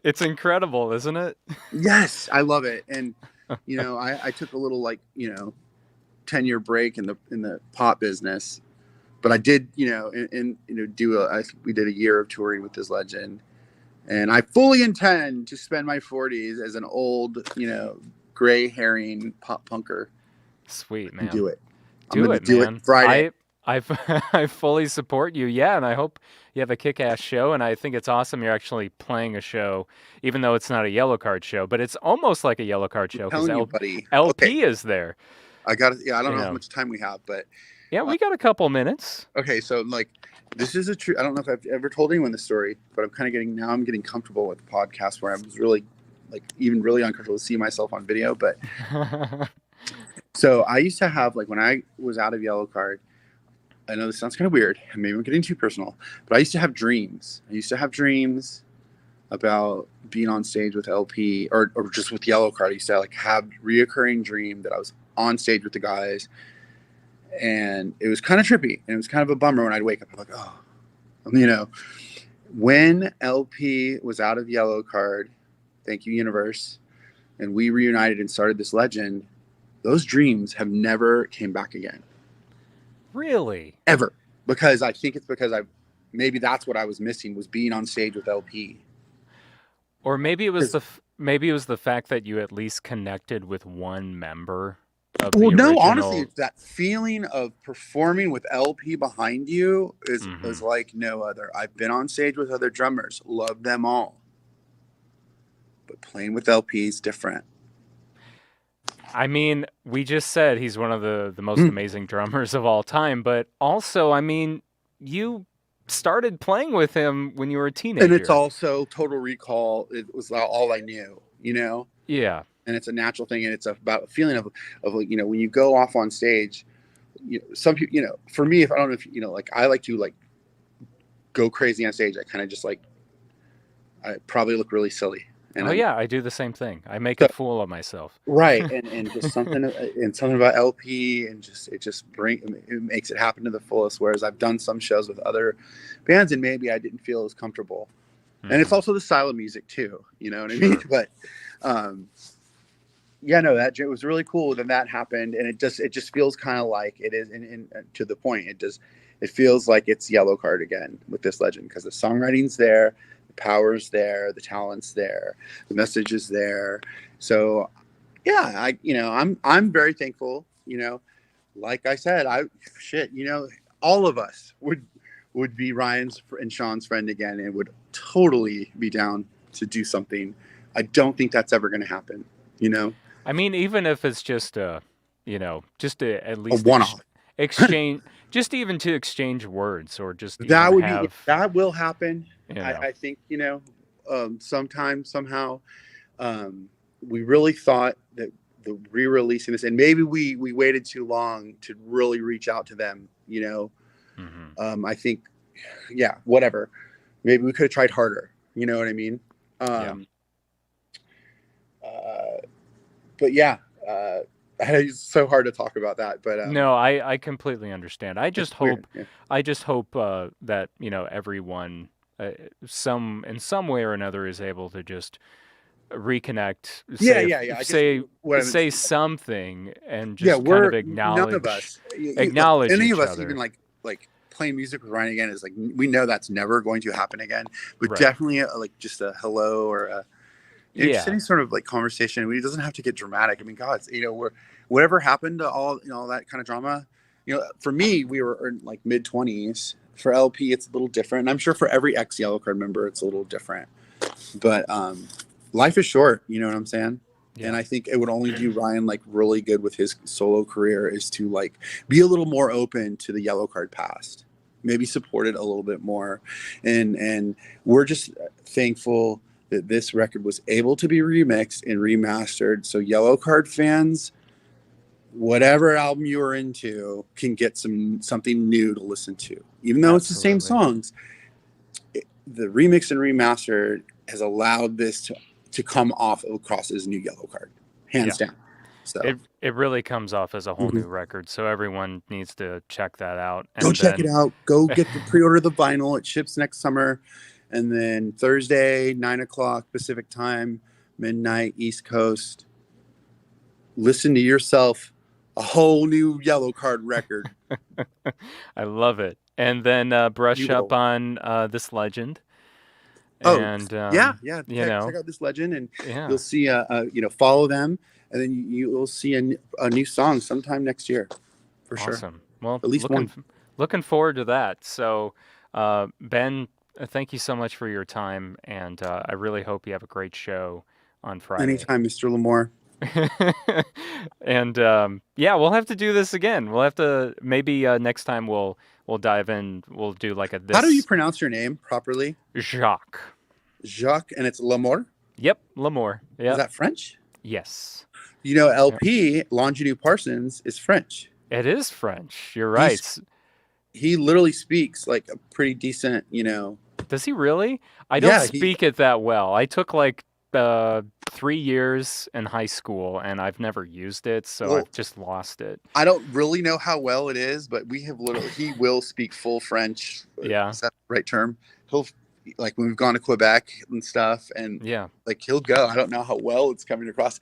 It's incredible, isn't it? Yes, I love it. And I took a little 10-year break in the pop business, but I did we did a year of touring with this legend. And I fully intend to spend my 40s as an old, gray herring pop punker. Sweet, man. Do it. Do it, man. It Friday. I fully support you. Yeah, and I hope you have a kick-ass show. And I think it's awesome you're actually playing a show, even though it's not a Yellowcard show. But it's almost like a Yellowcard show because LP is there. I got it. Yeah, I don't know how much time we have, but yeah, we got a couple minutes. Okay, so this is a true. I don't know if I've ever told anyone this story, but I'm getting comfortable with the podcast where I was really really uncomfortable to see myself on video. But so I used to have when I was out of Yellowcard. I know this sounds kind of weird. Maybe I'm getting too personal, but I used to have dreams. I used to have dreams about being on stage with LP or just with Yellowcard. I used to have reoccurring dream that I was on stage with the guys. And it was kind of trippy, and it was kind of a bummer when I'd wake up. I'm like, oh, when LP was out of Yellowcard, thank you, universe, and we reunited and started this legend, those dreams have never came back again. Really? Ever. Because I think it's because maybe that's what I was missing, was being on stage with LP. Or maybe it was the fact that you at least connected with one member. No, honestly, it's that feeling of performing with LP behind you is like no other. I've been on stage with other drummers, love them all, but playing with LP is different. I mean, we just said he's one of the most amazing drummers of all time, but also, I mean, you started playing with him when you were a teenager. And it's also Total Recall. It was all I knew, Yeah. And it's a natural thing, and it's about a feeling of when you go off on stage, some people, for me, if I don't know if I like to go crazy on stage. I kind of just I probably look really silly. And I do the same thing. I make a fool of myself. Right, and just something about LP, and it makes it happen to the fullest. Whereas I've done some shows with other bands, and maybe I didn't feel as comfortable. Mm-hmm. And it's also the style of music too. You know what I mean? But it was really cool when that happened, and it just feels kind of like it is. And to the point, it feels like it's Yellowcard again with this legend, because the songwriting's there. power's there, the talent's there, the message is there. So yeah, I'm very thankful. Like I said, all of us would be Ryan's and Sean's friend again, and would totally be down to do something. I don't think that's ever going to happen. I mean, even if it's just just to at A least one-off. exchange, just even to exchange words, or just That even would have, that will happen. you know, I think sometime somehow we really thought that the re-releasing this, and maybe we waited too long to really reach out to them. I think, yeah, whatever. Maybe we could have tried harder. You know what I mean? Yeah. But yeah, it's so hard to talk about that. But No, I completely understand. I just it's weird. hope Yeah. I just hope that everyone in some way or another is able to just reconnect, Yeah, say yeah, yeah. I guess say what I say meant. something, and Yeah, just kind we're of none of acknowledge us, acknowledge any of each us, even other. like playing music with Ryan again is like, we know that's never going to happen again. But Right. definitely like just a hello or just Yeah. any sort of like conversation. It doesn't have to get dramatic. I mean, God, whatever happened to all that kind of drama. For me, we were in like mid-20s. For LP, it's a little different. And I'm sure for every ex Yellowcard member, it's a little different. But life is short. You know what I'm saying? Yeah. And I think it would only do Ryan like really good with his solo career is to like be a little more open to the Yellowcard past, maybe support it a little bit more, and we're just thankful that this record was able to be remixed and remastered, so Yellowcard fans, whatever album you're into, can get something new to listen to, even though it's the same Absolutely. songs. The remix and remastered has allowed this to come off across as new Yellowcard, hands down. So It really comes off as a whole Mhm. new record, so everyone needs to check that out. Go And check it then out. Go get the pre-order the vinyl. It ships next summer, and then Thursday 9 o'clock Pacific time, midnight East Coast. Listen to yourself a whole new Yellowcard record. I love it. And then brush You up will. on this legend. Oh, And yeah. Check out this legend, and yeah. you'll see follow them, and then you'll see a new song sometime next year, for sure. Awesome. Well, At least one. looking forward to that. So, Ben, thank you so much for your time, and I really hope you have a great show on Friday. Anytime, Mr. Lamore. And yeah, we'll have to do this again. We'll have to maybe next time we'll dive in. We'll do like a this. How do you pronounce your name properly? Jacques. Jacques, and it's Lamore. Yep, L'Amour. Yep. Is that French? Yes. LP, Longinu Parsons, is French. It is French. You're right. He literally speaks like a pretty decent, Does he really? I don't Yeah, speak it that well. I took like 3 years in high school, and I've never used it, so Well, I've just lost it. I don't really know how well it is, but he will speak full French. Yeah. Is that the right term? He'll, like, when we've gone to Quebec and stuff, and Yeah. like he'll go. I don't know how well it's coming across,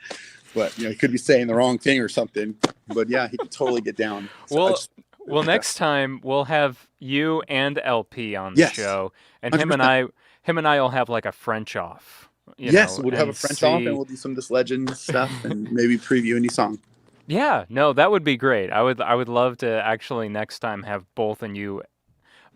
but he could be saying the wrong thing or something. But yeah, he can totally get down. So Well, next time we'll have you and LP on the Yes. show, and him and 100%. I will have like a French off. Yes, we'll have and a French off, and we'll do some of this legend stuff, and maybe preview a new song. Yeah, no, that would be great. I would love to actually next time have both you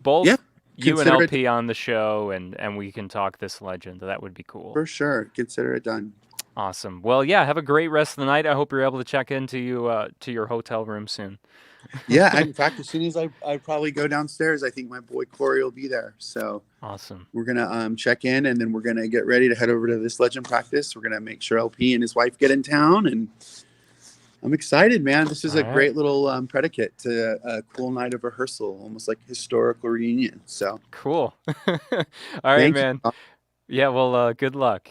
and Consider LP on the show, and we can talk this legend. That would be cool. For sure. Consider it done. Awesome. Well, yeah, have a great rest of the night. I hope you're able to check into to your hotel room soon. Yeah, in fact, as soon as I probably go downstairs, I think my boy Corey will be there. So Awesome. we're gonna check in, and then we're gonna get ready to head over to this legend practice. We're gonna make sure LP and his wife get in town, and I'm excited, man. This is All a right. great little predicate to a cool night of rehearsal, almost like historical reunion. So Cool. All right, thank man. you. Yeah, well, good luck.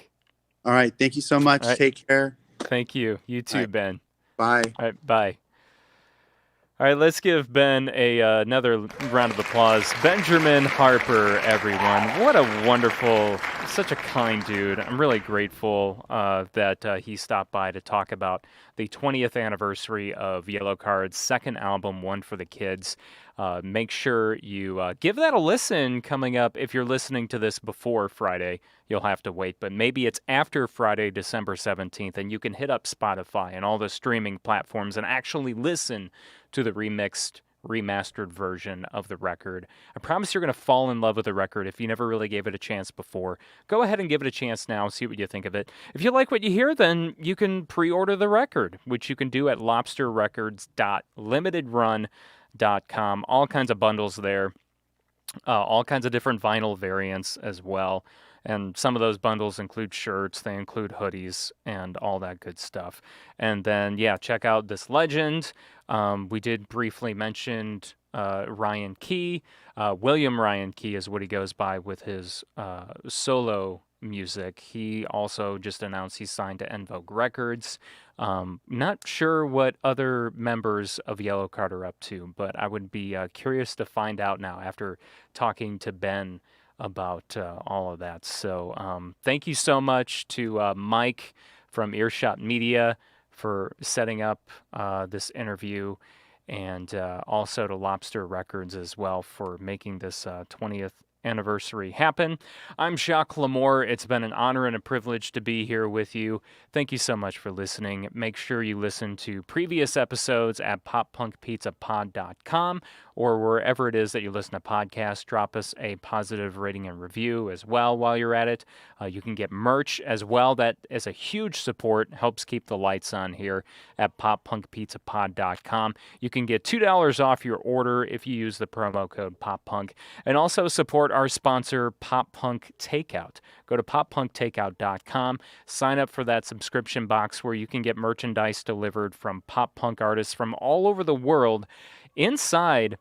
All right, thank you so much. All right. Take care. Thank you. You too, All right. Ben. Bye. All right, bye. All right, let's give Ben another round of applause. Benjamin Harper, everyone. What a wonderful, such a kind dude. I'm really grateful that he stopped by to talk about the 20th anniversary of Yellowcard's second album, One for the Kids. Make sure you give that a listen coming up. If you're listening to this before Friday, you'll have to wait, but maybe it's after Friday, December 17th, and you can hit up Spotify and all the streaming platforms and actually listen to the remixed, remastered version of the record. I promise you're going to fall in love with the record if you never really gave it a chance before. Go ahead and give it a chance now, see what you think of it. If you like what you hear, then you can pre-order the record, which you can do at lobsterrecords.limitedrun.com. All kinds of bundles there, all kinds of different vinyl variants as well. And some of those bundles include shirts, they include hoodies, and all that good stuff. And then, yeah, check out this legend. We did briefly mention Ryan Key. William Ryan Key is what he goes by with his solo music. He also just announced he's signed to En Vogue Records. Not sure what other members of Yellowcard are up to, but I would be curious to find out now after talking to Ben about all of that. So thank you so much to Mike from Earshot Media for setting up this interview, and also to Lobster Records as well for making this 20th anniversary happen. I'm Jacques Lamour. It's been an honor and a privilege to be here with you. Thank you so much for listening. Make sure you listen to previous episodes at poppunkpizzapod.com or wherever it is that you listen to podcasts. Drop us a positive rating and review as well while you're at it. You can get merch as well. That is a huge support, helps keep the lights on here at poppunkpizzapod.com. You can get $2 off your order if you use the promo code POPPUNK, and also support our sponsor, Pop Punk Takeout. Go to poppunktakeout.com, sign up for that subscription box where you can get merchandise delivered from pop punk artists from all over the world inside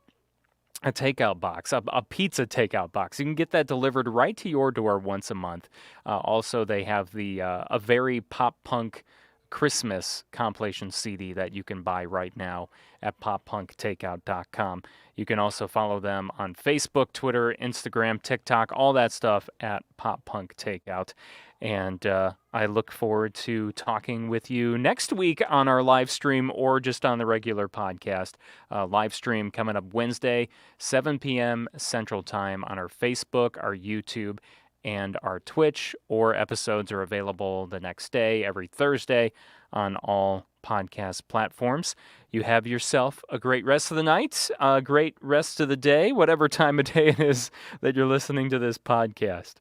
a takeout box, a pizza takeout box. You can get that delivered right to your door once a month. Also, they have a very pop punk Christmas compilation CD that you can buy right now at poppunktakeout.com. You can also follow them on Facebook, Twitter, Instagram, TikTok, all that stuff at Pop Punk Takeout. And I look forward to talking with you next week on our live stream or just on the regular podcast. Live stream coming up Wednesday, 7 p.m. Central Time on our Facebook, our YouTube, and our Twitch, or episodes are available the next day, every Thursday, on all podcast platforms. You have yourself a great rest of the night, a great rest of the day, whatever time of day it is that you're listening to this podcast.